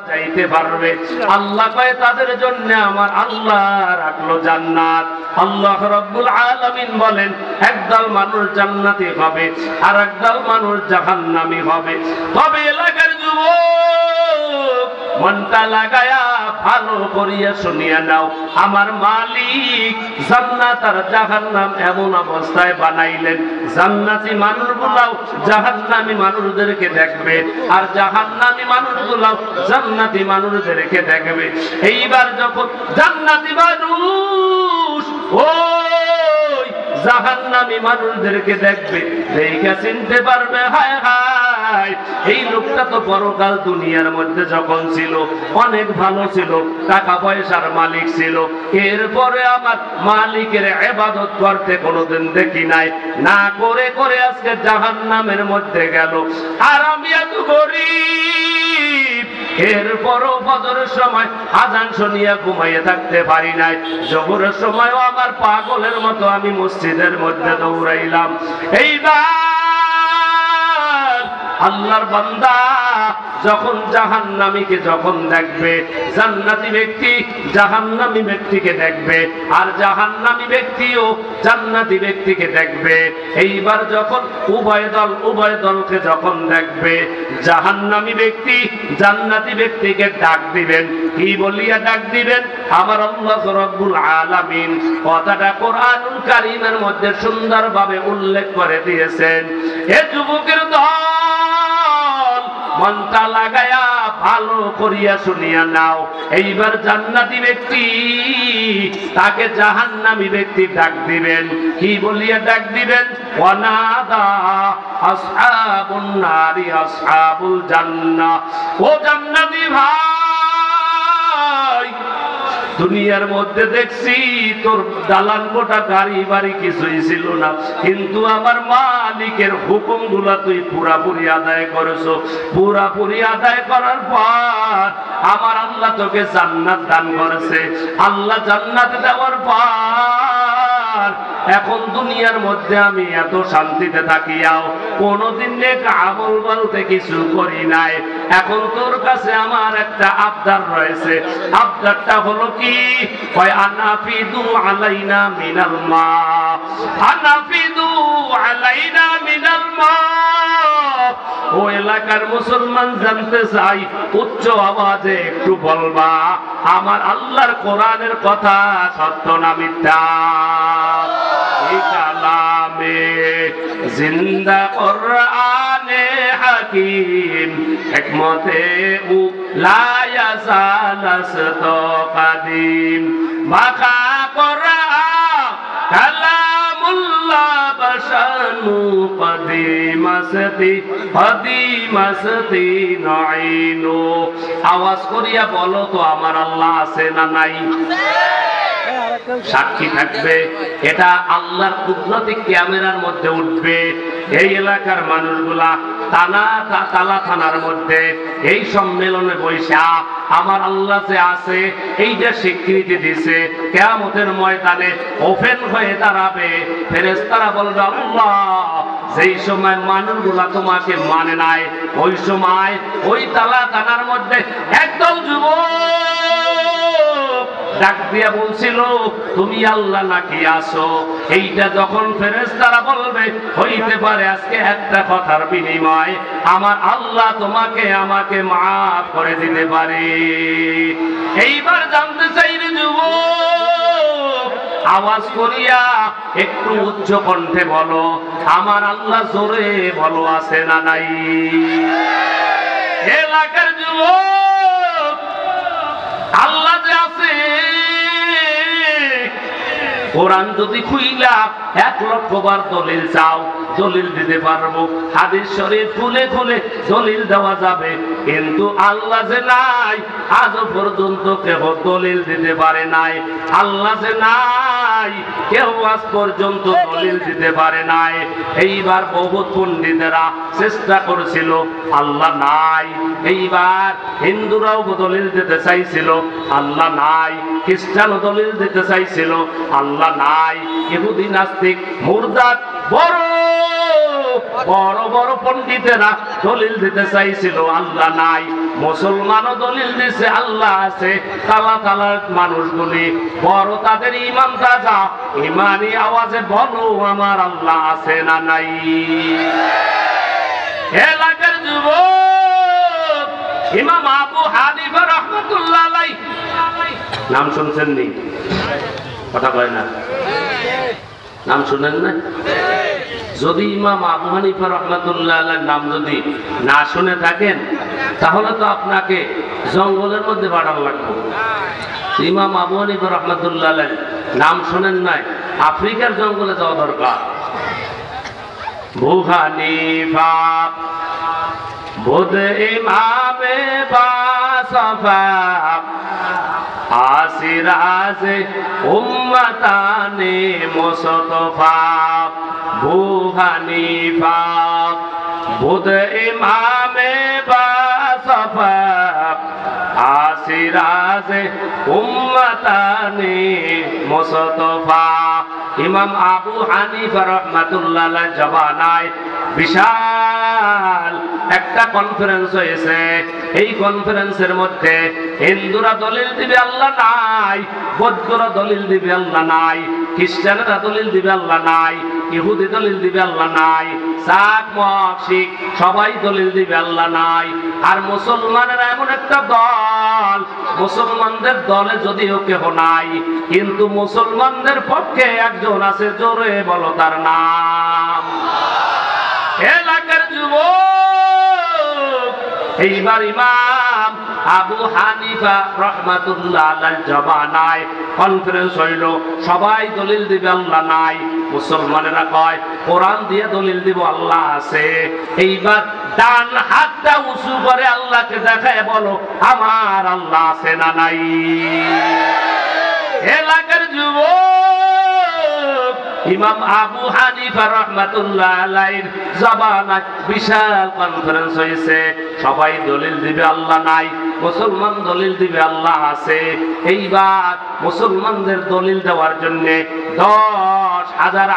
[SPEAKER 1] যাইতে পারবে, আল্লাহ কয় তাদের জন্য আমার আল্লাহ রাখলো জান্নাত। আল্লাহ রাব্বুল আলামিন বলেন, একদল মানুষ জান্নাতি হবে আর একদল মানুষ জাহান্নামী হবে। তবে এলাকার যুবক, মনটা লাগায়া ভালো করিয়া শুনিয়া নাও, আমার মালিক জান্নাত আর জাহান্নাম এমন অবস্থায় বানাইলেন, জান্নাতি মানুষগুলাও জাহান্নামী মানুষদেরকে দেখবে, আর জাহান্নামী মানুষগুলাও জান্নাতি মানুষদেরকে দেখবে। এইবার যখন জান্নাতি মানুষ ওই জাহান্নামী মানুষদেরকে দেখবে, দেখে চিনতে পারবে, হায় হায় এই লোকটা তো পরকাল দুনিয়ার মধ্যে যখন ছিল অনেক ভালো ছিল, টাকা পয়সার মালিক ছিল, এরপরে আমার মালিকের ইবাদত করতে কোনোদিন দেখি নাই, না করে করে আজকে জাহান্নামের মধ্যে গেল। আর আমি এত গরিব, এরপরও ফজরের সময় আজান শুনিয়া ঘুমাইয়ে থাকতে পারি নাই, জোহরের সময়ও আমার পাগলের মতো আমি মসজিদের মধ্যে দৌড়াইলাম। এইবার আল্লাহর বান্দা যখন জাহান্নামীকে যখন দেখবে, জান্নাতি ব্যক্তি জাহান্নামী ব্যক্তিকে দেখবে, আর জাহান্নামী ব্যক্তিও জান্নাতি ব্যক্তিকে দেখবে। এইবার যখন উভয় দলকে যখন দেখবে, জাহান্নামী ব্যক্তি জান্নাতি ব্যক্তিকে ডাক দিবেন, কি বলিয়া ডাক দিবেন? আমার আল্লাহ রাব্বুল আলামিন কথাটা কোরআনুল কারীমের মধ্যে সুন্দরভাবে উল্লেখ করে দিয়েছেন। এ যুবকের দল, মনটা লাগায়া ভালো করিয়া শুনিয়া নাও, এইবার জান্নাতি ব্যক্তি তাকে জাহান্নামী ব্যক্তি ডাক দিবেন, কি বলিয়া ডাক দিবেন? ওয়ানাদা আসহাবুন নারি আসহাবুল জান্নাহ। ও জান্নাতি ভাই, দুনিয়ার মধ্যে দেখছি তোর দালান কোটা গাড়ি বাড়ি কিছুই ছিল না, কিন্তু আমার মালিকের হুকুম গুলা তুই পুরাপুরি আদায় করেছো। পুরাপুরি আদায় করার পর আমার আল্লাহ তোকে জান্নাত দান করেছে। আল্লাহ জান্নাত দেওয়ার পর এখন দুনিয়ার মধ্যে আমি এত শান্তিতে থাকিয়াও কোনদিন নেক আমল বলতে কিছু করি নাই। এখন তোর কাছে আমার একটা আবদার রয়েছে। আবদারটা হলো কি? কয় আনাফিদু আলাইনা মিনাল মা, আনাফিদু আলাইনা মিনাল মা। ও এলাকার মুসলমান জানতে চাই, উচ্চ আওয়াজে একটু বলবা আমার আল্লাহর কোরআনের কথা সত্য না মিথ্যা? এই কালামে জিন্দা কোরআনে হাকিম হিকমতে উ লা ইয়াজালাস কাদিম। মাখা কোরআন কালামুল্লাহ শানু কদিমাসতি নাইনু। আওয়াজ করিয়া বলো তো আমার আল্লাহ আছে না নাই? সাক্ষী থাকবে, এটা আল্লাহর কুদরতি ক্যামেরার মধ্যে উঠবে। এই এলাকার মানুষগুলা তালা থানার মধ্যে এই সম্মেলনে বৈশা আমার আল্লাহ যে আছে এইটা স্বীকৃতি দিছে। কিয়ামতের ময়দানে ওপেন হয়ে দাঁড়াবে, ফেরেশতারা বলবে আল্লাহ যেই সময় মানুষগুলা তোমাকে মানে নাই, ওই সময় ওই তালা থানার মধ্যে একদল যুবক ডাক দিয়া বলছিল তুমি আল্লাহ নাকি আসো। এইটা যখন ফেরেশতারা বলবে হইতে পারে আজকে একটা কথার বিনিময় আমার আল্লাহ তোমাকে আমাকে মাফ করে দিতে পারে। এইবার জানতে চাইবে যুবক, আওয়াজ করিয়া একটু উচ্চ কণ্ঠে বলো আমার আল্লাহ জোরে বলো আছে না নাই? এলাকার যুবক, আল্লাহ যে আছে কোরআন যদি খুইলা 1,00,000 বার দলিল চাও দলিল দিতে পারবো, হাদিস শরীফ খুলে খুলে দলিল দেওয়া যাবে, কিন্তু আল্লাহ যে নাই আজও পর্যন্ত কেউ দলিল দিতে পারে নাই। আল্লাহ যে নাই কেউ আজ পর্যন্ত দলিল দিতে পারে নাই। এইবার বহুত পণ্ডিতেরা চেষ্টা করেছিল আল্লাহ নাই। এইবার হিন্দুরাও দলিল দিতে চাইছিল আল্লাহ নাই, খ্রিস্টানও দলিল দিতে চাইছিল আল্লাহ নাই, ইহুদি নাস্তিক মুরতাদ বড় বড় বড় পণ্ডিতেরা দলিল দিতে চাইছিল আল্লাহ নাই। মুসলমানও দলিল দিছে আল্লাহ আছে। তালা তালার মানুষগুলি বড় তাদের ইমান তাজা, ইমানি আওয়াজে বলো আমার আল্লাহ আছে না নাই? এলাকার যুবক, ইমাম আবু হানিফা রাহমাতুল্লাহ আলাইহি, নাম শুনছেন নি? কথা কয় না, নাম শুনেন না? যদি ইমাম আবু হানিফা রাহমাতুল্লাহ আলাইহির নাম যদি না শুনে থাকেন তাহলে তো আপনাকে জঙ্গলের মধ্যে পাঠানো লাগবে। ইমাম আবু হানিফা রাহমাতুল্লাহ আলাইহির নাম শুনেন নাই, আফ্রিকার জঙ্গলে যাওয়া দরকার। আবু হানিফা বুধ ইমামে বাসফা আসিরাজে উম্মতানে মুস্তফা। আবু হানিফা বুধ ইমামে বাসফা আসিরাজে উম্মতানে মুস্তফা। ইমাম আবু হানিফা রাহমাতুল্লাহ আলাইহি জবানায় বিশাল একটা কনফারেন্স হয়েছে। এই কনফারেন্সের মধ্যে হিন্দুরা দলিল দিবে আল্লাহ নাই, বৌদ্ধরা দলিল দিবে আল্লাহ নাই, খ্রিস্টানেরা দলিল দিবে আল্লাহ নাই, ইহুদি দলিল দিবে আল্লাহ নাই, সাক মক শিখ সবাই দলিল দিবে আল্লাহ নাই। আর মুসলমানেরা এমন একটা দল, মুসলমানদের দলে যদিও কেহ নাই, কিন্তু মুসলমানদের পক্ষে একজন আছে, জোরে বলো তার নাম। এলাকার যুবক, এইবার ইমাম আবু হানিফা রাহমাতুল্লাহ আলাইহির জবানায় কনফারেন্স হইল, সবাই দলিল দিবে আল্লাহ নাই। মুসলমানেরা কয় কোরআন দিয়ে দলিল দিব আল্লাহ আছে। এইবার ডান হাতটা উঁচু করে আল্লাহকে দেখায় বলো আমার আল্লাহ আছে না নাই? এলাকার যুবক, ইমাম আবু হানিফা রাহমাতুল্লাহ আলাইহির জবানায় বিশাল কনফারেন্স হয়েছে, সবাই দলিল দিবে আল্লাহ নাই, মুসলমান দলিল দিবে আল্লাহ আছে। এইবার মুসলমানদের দলিল দেওয়ার জন্য 10,000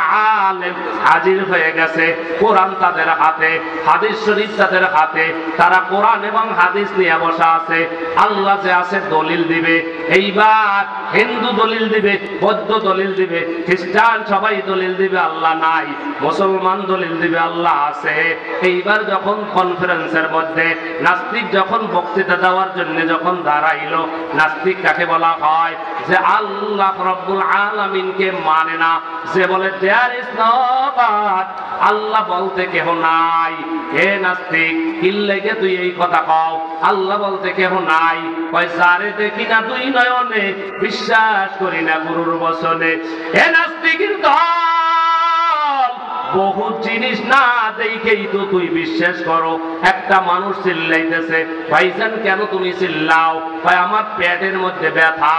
[SPEAKER 1] আলেম হাজির হয়ে গেছে। কোরআন তাদের হাতে, হাদিস শরীফ তাদের হাতে, তারা কোরআন এবং হাদিস নিয়ে বসা আছে। আল্লাহ যে আছে দলিল দিবে। এইবার হিন্দু দলিল দিবে, বৌদ্ধ দলিল দিবে, খ্রিস্টান সবাই দলিল দিবে আল্লাহ নাই, মুসলমান দলিল দিবে আল্লাহ আছে। এইবার যখন কনফারেন্সের মধ্যে নাস্তিক যখন বক্তৃতা দেওয়ার জন্য যখন দাঁড়াইলো, নাস্তিক কাকে বলা হয়? যে আল্লাহ রব্বুল আলামিনকে মানে না, যে বলে দেয়ার ইজ নো গড, আল্লাহ বলতে কেহ নাই। হে নাস্তিক, কি লাগে তুই এই কথা কও? আল্লাহ বলতে কেহ নাই। কয় যারে দেখি না দুই নয়নে, বিশ্বাস করি না গুরুর বচনে। হে নাস্তিকের দল, বহু জিনিস না দেখেই তো তুই বিশ্বাস করো। একটা মানুষ চিল্লাইতেছে, ভাইজান কেন তুমি চিল্লাও? ভাই আমার পেটের মধ্যে ব্যথা।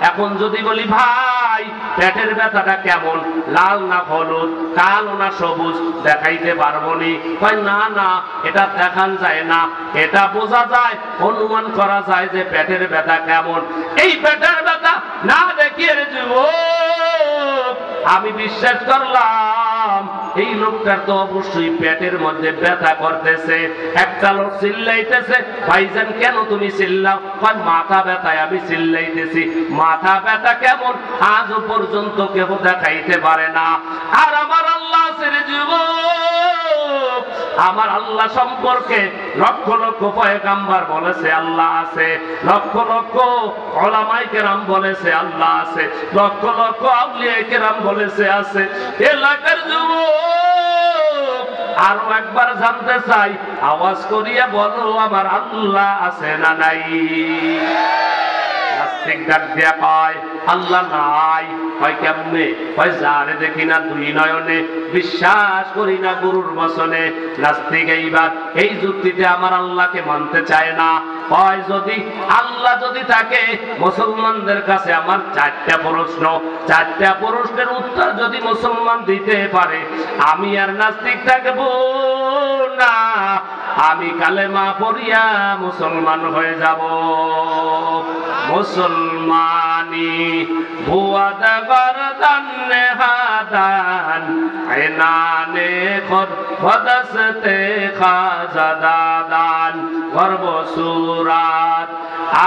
[SPEAKER 1] এখন যদি বলি ভাই পেটের ব্যথাটা কেমন, লাল না হলুদ, কালো না সবুজ, দেখাইতে পারবো নি। ভাই না না, এটা দেখান যায় না, এটা বোঝা যায়, অনুমান করা যায় যে পেটের ব্যথা কেমন। এই পেটের ব্যথা না দেখিয়ে যুবক আমি বিশ্বাস করলাম এই লোকটার তো অবশ্যই পেটের মধ্যে ব্যথা করতেছে। একটা লোক চিল্লাইতেছে, ভাইজান কেন তুমি চিল্লাও? মাথা ব্যথায় আমি চিল্লাইতেছি। মাথা ব্যথা কেমন আজও পর্যন্ত কেউ দেখাইতে পারে না। আর আমার আল্লাহ ছেড়ে যুবক, আমার আল্লাহ সম্পর্কে লক্ষ লক্ষ পয়গাম্বার বলেছে আল্লাহ আছে, লক্ষ লক্ষ উলামায়ে কেরাম বলেছে আল্লাহ আছে, লক্ষ লক্ষ আউলিয়া কেরাম বলেছে আছে। এলাকার যুবক আরো একবার জানতে চাই, আওয়াজ করিয়া বলো আমার আল্লাহ আছে না নাই? নাস্তিক ডাক দিয়া কয় আল্লাহ নাই। কয় কেমনে? কয় যারে দেখি না দুই নয়নে, বিশ্বাস করি না গুরুর বচনে। নাস্তিক এইবার এই যুক্তিতে আমার আল্লাহকে মানতে চায় না। কয় যদি আল্লাহ যদি থাকে, মুসলমানদের কাছে আমার চারটা প্রশ্ন, চারটা প্রশ্নের উত্তর যদি মুসলমান দিতে পারে, আমি আর নাস্তিক থাকবো না, আমি কালেমা পড়িয়া মুসলমান হয়ে যাব। মুসলমানি ভুয়াদ গরদান নেহাদান আয়নানে খর বদসতে খাজাদাদান গর্ব সুরাত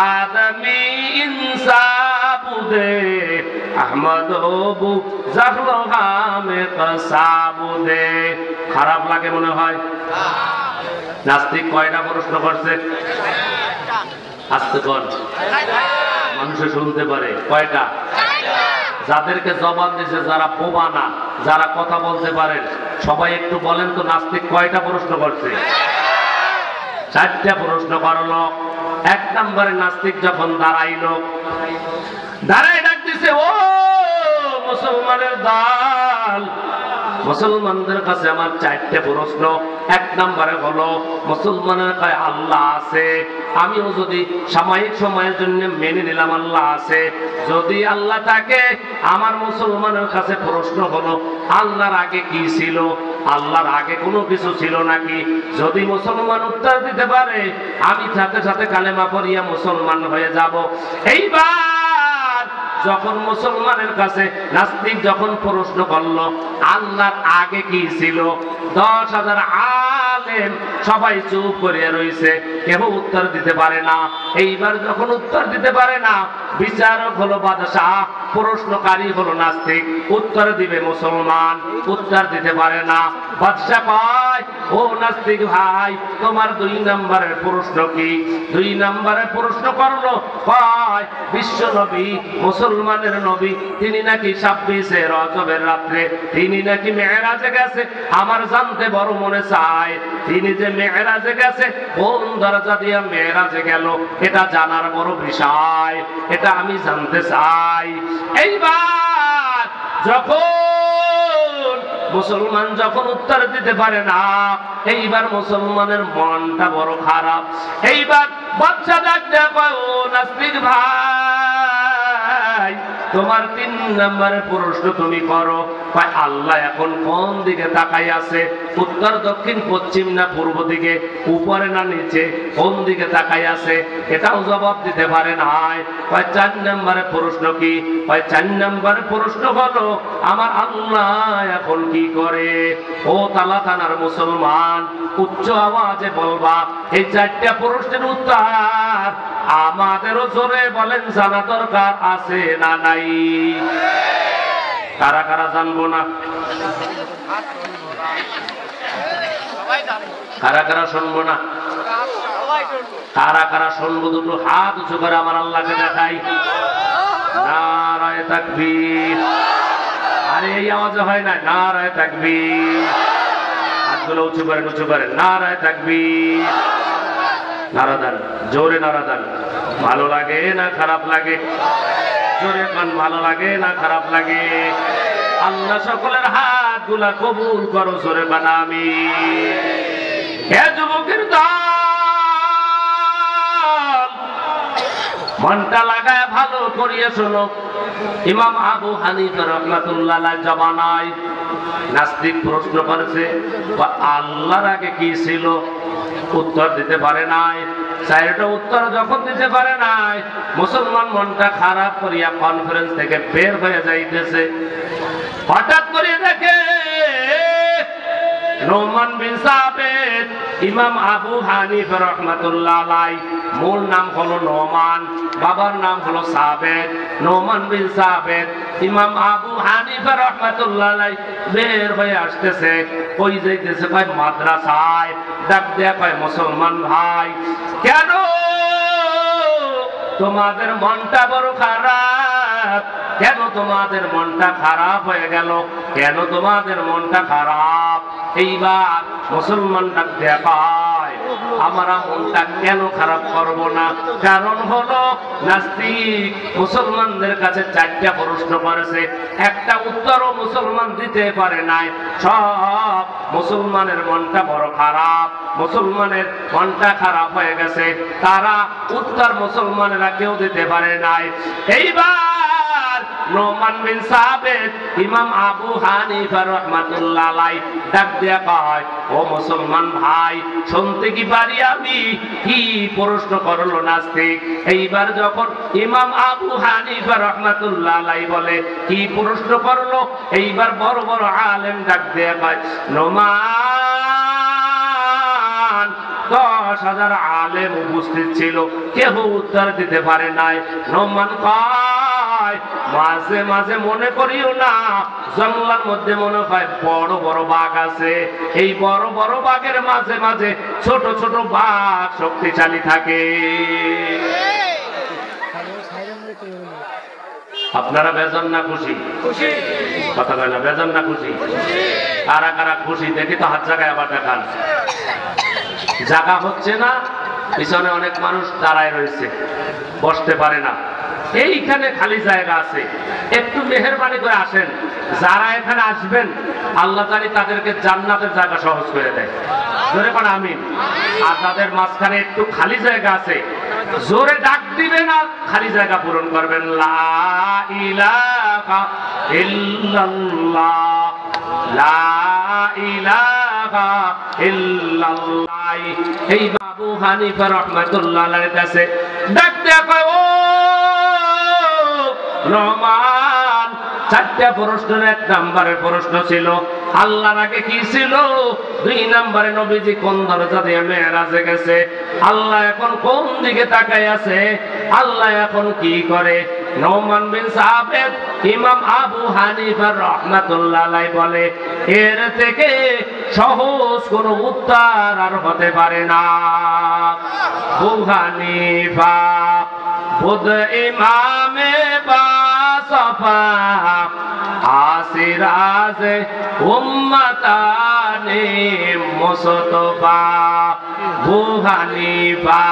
[SPEAKER 1] আদমি ইনসাবুদে আহমদ বু জাখলো হামে কসাবুদে। খারাপ লাগে মনে হয়? নাস্তিক কয়টা প্রশ্ন করছে? আস্তে কর, মানুষে শুনতে পারে। কয়টা? যাদেরকে জবাব দিয়েছে, যারা বোবা না, যারা কথা বলতে পারেন, সবাই একটু বলেন তো নাস্তিক কয়টা প্রশ্ন করছে? চারটা প্রশ্ন করলো। এক নম্বরে নাস্তিক যখন দাঁড়াইলো, দাঁড়াই ডাকতেছে, ও মুসলমানের দল, মুসলমানদের কাছে আমার চারটে প্রশ্ন। এক নম্বরে হলো মুসলমানের কাছে আল্লাহ আছে, আমিও যদি সাময়িক সময়ের জন্য মেনে নিলাম আল্লাহ আছে। যদি আল্লাহ থাকে, আমার মুসলমানের কাছে প্রশ্ন হলো আল্লাহর আগে কি ছিল? আল্লাহর আগে কোনো কিছু ছিল নাকি? যদি মুসলমান উত্তর দিতে পারে, আমি সাথে সাথে কালেমা পড়িয়া মুসলমান হয়ে যাব। এইবার যখন মুসলমানের কাছে নাস্তিক যখন প্রশ্ন করলো আল্লাহর আগে কি ছিল, 10,000 আলেম সবাই চুপ করিয়া রয়েছে, কেউ উত্তর দিতে পারে না। এইবার যখন উত্তর দিতে পারে না, বিচারক হলো বাদশাহ, প্রশ্নকারী হলো নাস্তিক, উত্তর দিবে মুসলমান, উত্তর দিতে পারে না। বাদশাহ কয়, ও নাস্তিক ভাই, তোমার 2 নম্বরের প্রশ্ন কি? 2 নম্বরের প্রশ্ন করলো, কয় বিশ্ব নবী, মুসলমানের নবী, তিনি নাকি 26শে রজবের রাত্রে তিনি নাকি মেরাজে গেছে। আমার জানতে বড় মনে চায়, তিনি যে মেরাজে গেছে, কোন দরজা দিয়ে মেরাজে গেল, এটা জানার বড় বিষয়, এটা আমি জানতে চাই। এইবার যখন মুসলমান যখন উত্তর দিতে পারে না, এইবার মুসলমানের মনটা বড় খারাপ। এইবার বাচ্চা ডাকতে কয়, ও নাস্তিক ভাই, তোমার 3 নম্বরের প্রশ্ন তুমি করো। কয় আল্লাহ এখন কোন দিকে তাকাই আছে? উত্তর, দক্ষিণ, পশ্চিম না পূর্ব দিকে, উপরে না নিচে, কোন দিকে তাকাই আছে? এটাও জবাব দিতে পারে নাই। কয় 4 নম্বরের প্রশ্ন কি? কয় 4 নম্বরের প্রশ্ন হলো আমার আল্লাহ এখন কি করে? ও তালা থানার মুসলমান, উচ্চ আওয়াজে বলবা এই 4টা প্রশ্নের উত্তর আমাদেরও জোরে বলেন জানা দরকার আছে না নাই? কারা কারা জানবো না? কারা কারা শুনবো না? কারা কারা শুনবো? দুটো হাত উঁচু করে আমার আল্লাহকে দেখাই। নারায়ে তাকবীর। আরে এই আওয়াজে হয় না, নারায়ে তাকবীর। হাতগুলো উঁচু করেন, উঁচু করেন, নারায়ে তাকবীর। নারা দেন, জোরে নারা দেন। ভালো লাগে না খারাপ লাগে? জোরে কোন ভালো লাগে না খারাপ লাগে? আল্লাহ সকলের হাত হায়াতগুলা কবুল করো, জোরে বানা আমিন। হে যুবকের দল, মনটা লাগায় ভালো করিয়া শোনো। ইমাম আবু হানিফা রাহমাতুল্লাহ আলাইহি জমানায় নাস্তিক প্রশ্ন করেছে, আল্লাহর আগে কি ছিল? উত্তর দিতে পারে নাই। চারটা উত্তর যখন দিতে পারে নাই, মুসলমান মনটা খারাপ করিয়া কনফারেন্স থেকে বের হয়ে যাইতেছে। হঠাৎ করে দেখে নোমান বিন সাবিত, ইমাম আবু হানিফা রাহমাতুল্লাহ আলাইহি, মূল নাম হলো নোমান, বাবার নাম হলো সাবিত, নোমান বিন সাবিত। ইমাম আবু হানিফা রাহমাতুল্লাহ আলাইহি বের হয়ে আসতেছে। কই যাইতেছে? কয় মাদ্রাসায়। ডাক দেয়া কয়, মুসলমান ভাই, কেন তোমাদের মনটা বড় খারাপ? কেন তোমাদের মনটা খারাপ হয়ে গেল? কেন তোমাদের মনটা খারাপ? এইবার মুসলমান ডাক দেয়া কয়, আমরা মনটা কেন খারাপ করব না? কারণ হলো নাস্তিক মুসলমানদের কাছে 4টা প্রশ্ন করেছে, একটা উত্তরও মুসলমান দিতে পারে নাই। সব মুসলমানের মনটা বড় খারাপ, মুসলমানের মনটা খারাপ হয়ে গেছে, তারা উত্তর মুসলমানেরা কেউ দিতে পারে নাই। এইবার নোমান বিন সাবিত ইমাম আবু হানিফা রাহমাতুল্লাহ আলাইহি ডাক দিয়া কয়, ও মুসলমান ভাই, শুনতে কি পারি আমি কি প্রশ্ন করলো নাস্তিক? এইবার যখন ইমাম আবু হানিফা রাহমাতুল্লাহ আলাইহি বলে কি প্রশ্ন করলো, এইবার বড় বড় আলেম ডাক দিয়া কয়, নোমান, 10,000 আলেম উপস্থিত ছিল, কেউ উত্তর দিতে পারে নাই। নোমান কয়, মাঝে মাঝে মনে করিও না, জঙ্গলের মধ্যে মনে হয় বড় বড় বাঘ আছে, এই বড় বড় বাঘের মাঝে মাঝে ছোট ছোট বাঘ শক্তিশালী থাকে। আপনারা বেজান না খুশি? কথা কয় না, বেজান না খুশি? কারা কারা খুশি দেখি তো হাত জায়গায় আবার দেখান। জায়গা হচ্ছে না, পিছনে অনেক মানুষ দাঁড়ায় রয়েছে, বসতে পারে না। এইখানে খালি জায়গা আছে, একটু মেহেরবানি করে আসেন। যারা এখানে আসবেন আল্লাহ জানি তাদেরকে জান্নাতের জায়গা সহজ করে দেয়, জোরে কোন আমিন। আর তাদের মাঝখানে একটু খালি জায়গা আছে, জোরে ডাক দিবেন আর খালি জায়গা পূরণ করবেন, লা ইলাহা ইল্লাল্লাহ, লা ইলাহা ইল্লাল্লাহ। এই আবু হানিফা রাহমাতুল্লাহ আলাইহির কাছে ডাক দেয়া কয়, ও নোমান, 4টা প্রশ্নের 1 নম্বরের প্রশ্ন ছিল আল্লাহর আগে কি ছিল, 2 নম্বরে নবীজি কোন দরজা দিয়ে মেরাজে গেছে, আল্লাহ এখন কোন দিকে তাকায় আছে, আল্লাহ এখন কি করে। নোমান বিন সাবিত ইমাম আবু হানিফা রাহমাতুল্লাহ আলাইহি বলে, এর থেকে সহজ কোন উত্তর আর হতে পারে না। আবু হানিফা বুদ ইমামে বাসফা আসিরাজ উম্মতানে মুস্তফা। আবু হানিফা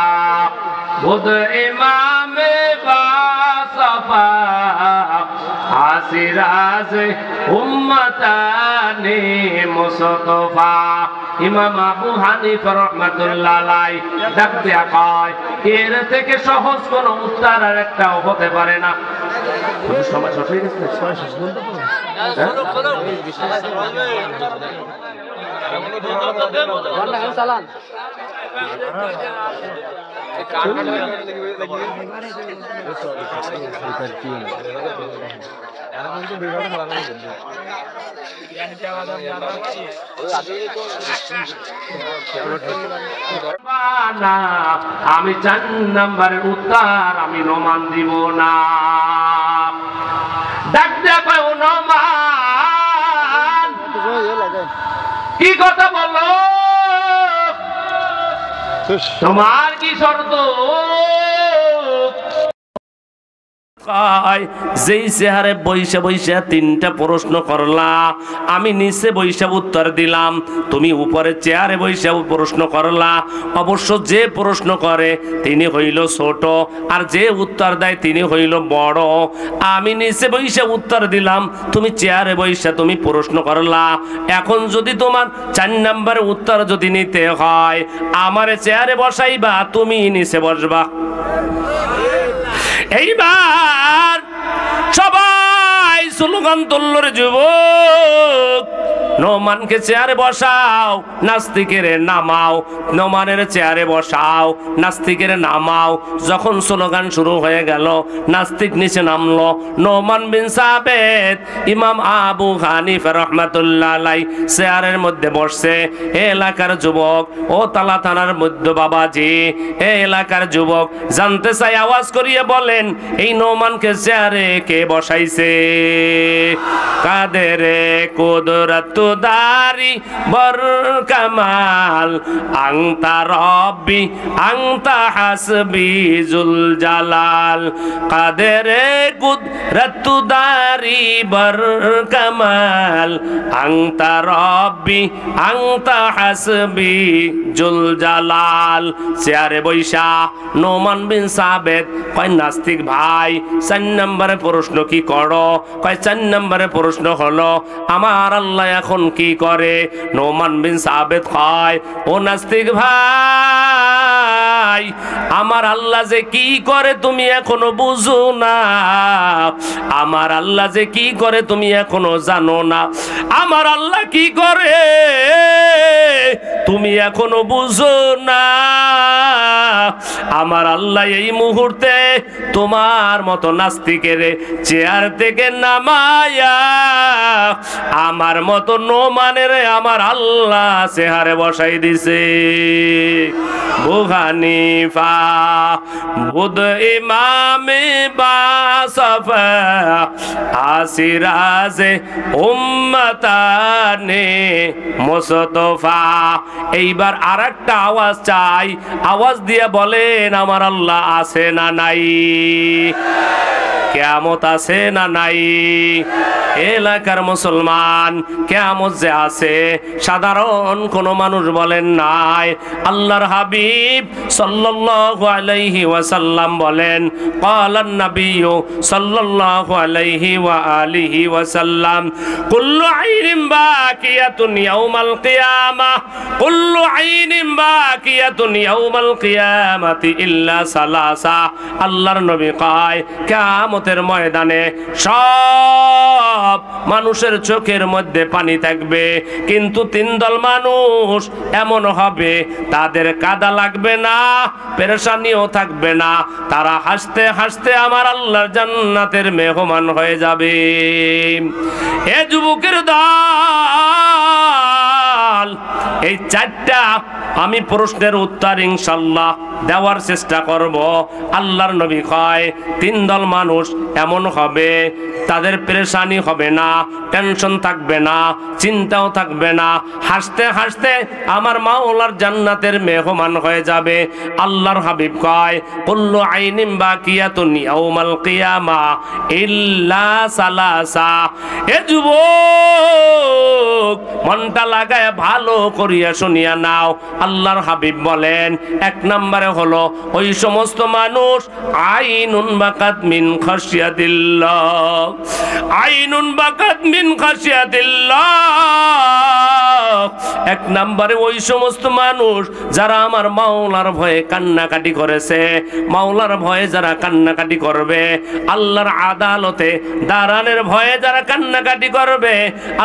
[SPEAKER 1] বুদ ইমামে বাসফা আসিরাজ উম্মতানে মুস্তফা। ইমাম আবু হানিফা রাহমাতুল্লাহ আলাইহি ডাক দিয়া কয়, এর থেকে সহজ কোন উত্তর আর একটাও হতে পারে না। সময় শেষ হয়ে গেছে, সময় শেষ বলতে চালান। আমি 4 নম্বরের উত্তর আমি নোমান দিব না। ডাক দেয়া কয়, ও নোমান, কি কথা বলো, তোমার কি শর্ত? যেই চেহারে বৈশা বৈশা তিনটা প্রশ্ন করলা, আমি নিচে বৈশা উত্তর দিলাম, তুমি উপরে চেয়ারে বৈশা প্রশ্ন করলা। অবশ্য যে প্রশ্ন করে তিনি হইল ছোট, আর যে উত্তর দেয় তিনি হইল বড়। আমি নিচে বৈশা উত্তর দিলাম, তুমি চেয়ারে বৈশা তুমি প্রশ্ন করলা। এখন যদি তোমার 4 নম্বরে উত্তর যদি নিতে হয়, আমারে চেয়ারে বসাইবা, তুমি নিচে বসবা। এইবার সবাই স্লোগান তুলল, যুবক নোমানকে চেয়ারে বসাও, নাস্তিকের নামাও। নোমানের চেয়ারে বসাও, নাস্তিকের নামাও। যখন স্লোগান শুরু হয়ে গেল, নাস্তিক নিচে নামলো। নোমান বিন সাবেত, ইমাম আবু হানিফা রাহমাতুল্লাহ আলাইহি চেয়ারের মধ্যে বসছে। এলাকার যুবক, ও তালা থানার মধ্যে বাবাজি, এলাকার যুবক জানতে চাই, আওয়াজ করিয়ে বলেন, এই নোমানকে চেয়ারে কে বসাইছে? কাদের কুদরত দারি বর কামাল, আংতা রব্বি আংতা হাসবি জুল জালাল। কাদের কুদরত দারি বর কামাল, আংতা রব্বি আংতা হাসবি জুল জালাল। চেয়ারে বৈশা নোমান বিন সাবেত কয়, নাস্তিক ভাই 4 নম্বরে প্রশ্ন কি করো? কয় 4 নম্বরে প্রশ্ন হলো, আমার আল্লাহ এখন কি করে? নোমান বিন সাবেত কয়, ও নাস্তিক ভাই, আমার আল্লাহ যে কি করে তুমি এখনো বুঝো না। আমার আল্লাহ যে কি করে তুমি এখনো জানো না। আমার আল্লাহ কি করে তুমি এখনো বুঝো না। আমার আল্লাহ এই মুহূর্তে তোমার মতো নাস্তিকের চেয়ার থেকে নামায়া আমার মতো নোমানের আমার আল্লাহ চেহারে বসাই দিছে। আবু হানিফা বুদ ইমামে বাসফা আসিরাজে উম্মতানে মুস্তফা। এইবার আরেকটা আওয়াজ চাই, আওয়াজ দিয়ে বলেন, আমার আল্লাহ আছে না নাই? কিয়ামত আছে না নাই? এলাকার মুসলমান, কিয়ামত যে আছে সাধারণ কোন মানুষ বলেন নাই। আল্লাহর হাবিব সাল্লাল্লাহু আলাইহি ওয়াসাল্লাম বলেন, ক্বালান নাবিয়্যু সাল্লাল্লাহু আলাইহি ওয়া আলিহি ওয়াসাল্লাম, কুল্লু আইনিন বাকিয়াতুন ইয়াউমাল কিয়ামাহ, কুল্লু আইনিন বাকিয়াতুন ইয়াউমাল কিয়ামাতি ইল্লা সালাসা। আল্লাহর নবী কয়, কিয়ামতের ময়দানে সব মানুষের চোখের মধ্যে পানি থাকবে, কিন্তু 3 দল মানুষ এমন হবে তাদের কাদা লাগবে না, পেরেশানিও থাকবে না। তারা হাসতে হাসতে আমার আল্লাহর জান্নাতের মেহমান হয়ে যাবে। এ যুবকের দল, এই 4টা আমি প্রশ্নের উত্তর ইনশাআল্লাহ দেওয়ার চেষ্টা করব। আল্লাহর নবী কয়, 3 দল মানুষ এমন হবে তাদের পেরেশানি হবে না, টেনশন থাকবে না, চিন্তাও থাকবে না, হাসতে হাসতে আমার মাওলার জান্নাতের মেহমান হয়ে যাবে। আল্লাহর হাবিব কয়, কুল্লু আইনিন বাকিয়াতুন ইয়াউমাল কিয়ামা ইল্লা সালাসা। এ যুবক, মনটা লাগায় ভালো করিয়া শুনিয়া নাও। আল্লাহর হাবিব বলেন, 1 নম্বরে হলো ওই সমস্ত মানুষ আইনুন বাকাত মিন খাশিয়াতিল্লাহ, আইনুন বাকাত মিন খাশিয়াতিল্লাহ। 1 নম্বরে ওই সমস্ত মানুষ যারা আমার মাওলার ভয়ে কান্নাকাটি করেছে। মাওলার ভয়ে যারা কান্নাকাটি করবে, আল্লাহর আদালতে দাঁড়ানোর ভয়ে যারা কান্নাকাটি করবে,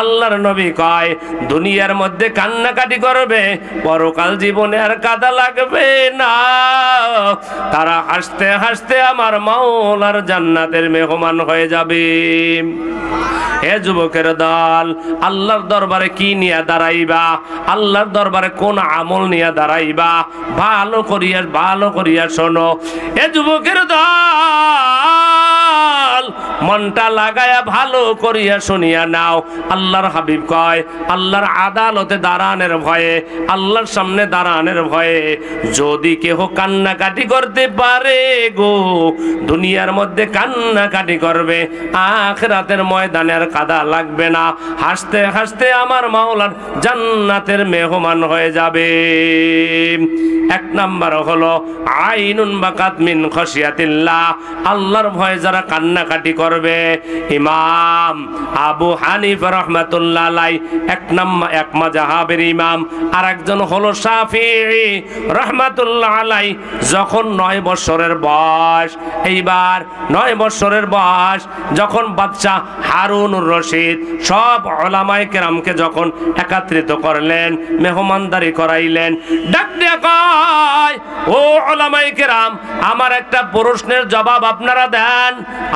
[SPEAKER 1] আল্লাহর নবী কয়, দুনিয়ার মধ্যে কান্নাকাটি করবে, পরকাল জীবনে আর কাদা লাগবে না। তারা হাসতে হাসতে আমার মাওলার জান্নাতের মেহমান হয়ে যাবে। হে যুবকের দল, আল্লাহর দরবারে কি নিয়ে দাঁড়াইবা? আল্লাহর দরবারে কোন আমল নিয়ে দাঁড়াইবা? ভালো করিয়া শোনো। হে যুবকের দল, মনটা লাগায়া ভালো করিয়া শুনিয়া নাও। আল্লাহর হাবিব কয় আল্লাহর আদালতে দাঁড়ানোর ভয়ে, আল্লাহর সামনে দাঁড়ানোর ভয়ে যদি কেহ কান্নাকাটি করতে পারে গো, দুনিয়ার মধ্যে কান্নাকাটি করবে, আখিরাতের ময়দানে আর কাদা লাগবে না, হাসতে হাসতে আমার মাওলার জান্নাতের মেহমান হয়ে যাবে। এক নাম্বার হলো আইনুন বাকাত মিন খাশিয়াতিল্লাহ, আল্লাহর ভয়ে যারা কান্নাকাটি করবে। ইমাম আবু হানিফা রাহমাতুল্লাহ আলাইহি এক মাযহাবের ইমাম, আর একজন হলো শাফিঈ রাহমাতুল্লাহ আলাইহি। যখন 9 বছরের বয়স, এইবার 9 বছরের বয়স যখন বাদশা হারুনুর রশিদ সব উলামায়ে কেরামকে যখন একত্রিত করলেন, মেহমানদারি করাইলেন, ডাক দিয়ে কয় ও উলামায়ে কেরাম, আমার একটা প্রশ্নের জবাব আপনারা দেন।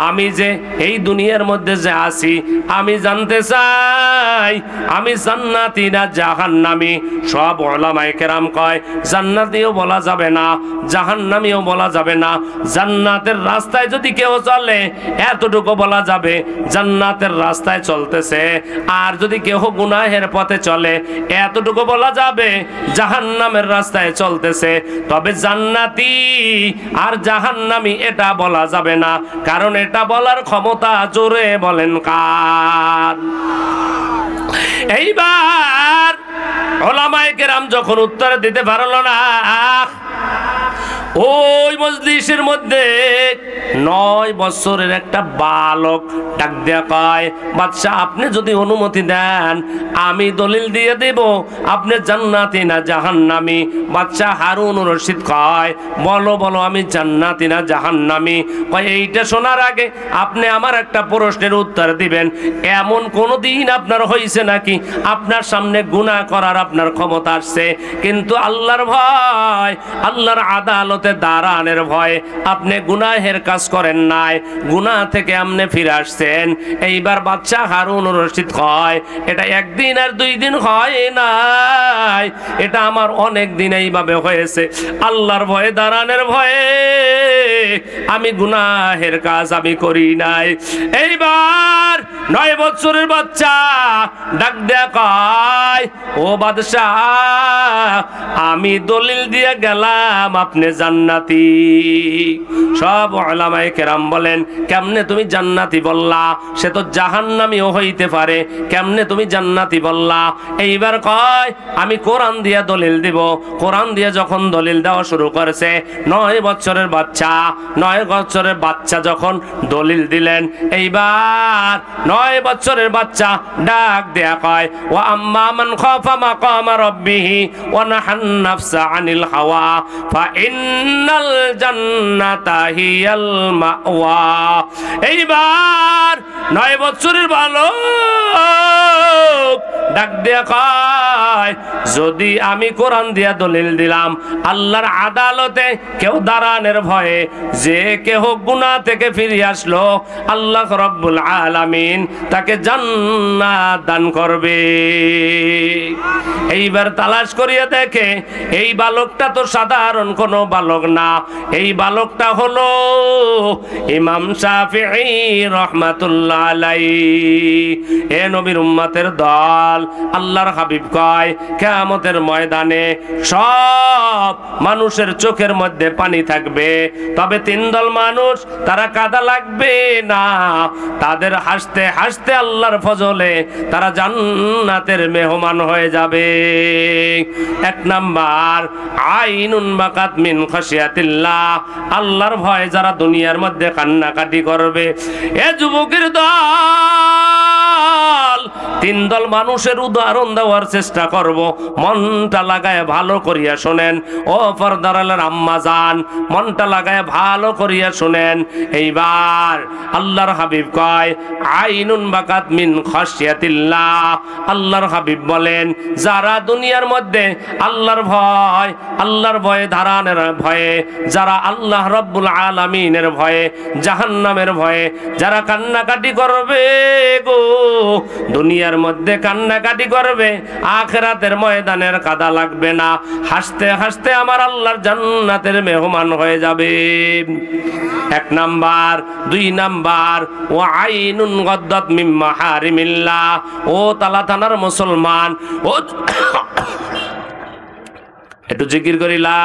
[SPEAKER 1] আমি যে এই দুনিয়ার মধ্যে যে আছি, আমি জানতে চাই আমি জান্নাতি না জাহান্নামী। সব উলামায়ে কেরাম কয় জান্নাতীও বলা যাবে না, জাহান্নামীও বলা যাবে না। জান্নাতের রাস্তায় যদি কেউ চলে এতটুকু বলা যাবে জান্নাতের রাস্তায় চলতেছে, আর যদি কেউ গুনাহের পথে চলে এতটুকু বলা যাবে জাহান্নামের রাস্তায় চলতেছে। তবে জান্নাতি আর জাহান্নামী এটা বলা যাবে না, কারণ এটা বলার ক্ষমতা জোরে বলেন কার? এইবার উলামায়ে কেরাম যখন উত্তর দিতে পারল না, ওই মজলিসের মধ্যে 9 বছরের একটা বালক ডাক দিয়া কয় বাদশাহ, আপনি যদি অনুমতি দেন আমি দলিল দিয়ে দেব আপনি জান্নাতি না জাহান্নামী। বাদশাহ হারুনুর রশিদ কয় বলো বলো আমি জান্নাতি না জাহান্নামী? কয় এইটা শোনার আগে আপনি আমার একটা প্রশ্নের উত্তর দিবেন। এমন কোনো দিন আপনার হয়েছে নাকি আপনার সামনে গুনাহ করার আপনার ক্ষমতা আসছে, কিন্তু আল্লাহর ভয়, আল্লাহর আদালত দাঁড়ানোর ভয় আপনি গুনাহের কাজ করেন নাই, গুনাহ থেকে আপনি ফিরে আসছেন? এইবার বাদশাহ হারুনুর রশিদ কয় এটা একদিন আর 2 দিন হয় নাই, এটা আমার অনেক দিন এইভাবে হয়েছে। আল্লাহর ভয়ে দাঁড়ানোর ভয়ে আমি গুনাহের কাজ আমি করি নাই। এইবার 9 বছরের বাচ্চা ডাক দেয়া কয় ও বাদশাহ, আমি দলিল দিয়ে গেলাম আপনি জান্নাতি। সব উলামায়ে কেরাম বলেন কেমনে তুমি জান্নাতি বললা? সে তো জাহান্নামীও হইতে পারে, কেমনে তুমি জান্নাতি বললা? এইবার কয় আমি কোরআন দিয়ে দলিল দিব। কোরআন দিয়ে যখন দলিল দেওয়া শুরু করেছে, 9 বছরের বাচ্চা যখন দলিল দিলেন, এইবার 9 বছরের বাচ্চা ডাক দেয়া কয় ওয়া আম্মা মান খাফা মাকামা রাব্বিহি ওয়া নাহান নাফসা আনিল হাওয়া ফা ইন্নাল জান্নাতা হিয়াল মাওয়া। এইবার 9 বছরের বালক ডাক দেয়া কয় যদি আমি কোরআন দিয়া দলিল দিলাম আল্লাহর আদালতে কেউ দাঁড়ানোর ভয়ে যে কেহ গুনাহ থেকে ফিরে আসলো, আল্লাহ রাব্বুল আলামিন তাকে জান্নাত দান করবে। এইবার তালাশ করিয়া দেখে এই বালকটা তো সাধারণ কোনো বালক না, এই বালকটা হলো ইমাম শাফিঈ রাহমাতুল্লাহ আলাইহি। এ নবীর উম্মতের দল, আল্লাহর হাবিব কয় কিয়ামতের ময়দানে সব মানুষের চোখের মধ্যে পানি থাকবে, তবে 3 দল মানুষ তারা কাদা লাগবে না, তাদের হাসতে হাসতে আল্লাহর ফজলে তারা জান্নাতের মেহমান হয়ে যাবে। 1 নাম্বার আইনুন বাকাত মিন খাশিয়াতিল্লাহ, আল্লাহর ভয় যারা দুনিয়ার মধ্যে কান্নাকাটি করবে। এ যুবকের দল, 3 দল মানুষের উদাহরণ দেওয়ার চেষ্টা করব, মনটা লাগায় ভালো করিয়া শোনেন। ও পর্দারালের আম্মা জান, মনটা লাগায় ভালো করিয়া শোনেন। এইবার আল্লাহর হাবিব কয় আইনুন বাকাত মিন খাশিয়াতিল্লাহ, আল্লাহর হাবিব বলেন যারা দুনিয়ার মধ্যে আল্লাহর ভয়ে ধারণের ভয়ে, যারা আল্লাহ রাব্বুল আলামিনের ভয়ে, জাহান্নামের ভয়ে যারা কান্নাকাটি করবে গো, দুনিয়ার
[SPEAKER 2] দুনিয়ার মধ্যে কান্নাকাটি করবে, আখিরাতের ময়দানের কাদা লাগবে না, হাসতে হাসতে আমার আল্লাহর জান্নাতের মেহমান হয়ে যাবে। 1 নাম্বার। 2 নাম্বার, ও আইনুন গদ্দাত মিন মাহারিমিল্লাহ। ও তালা থানার মুসলমান, ও একটু জিকির করিলা।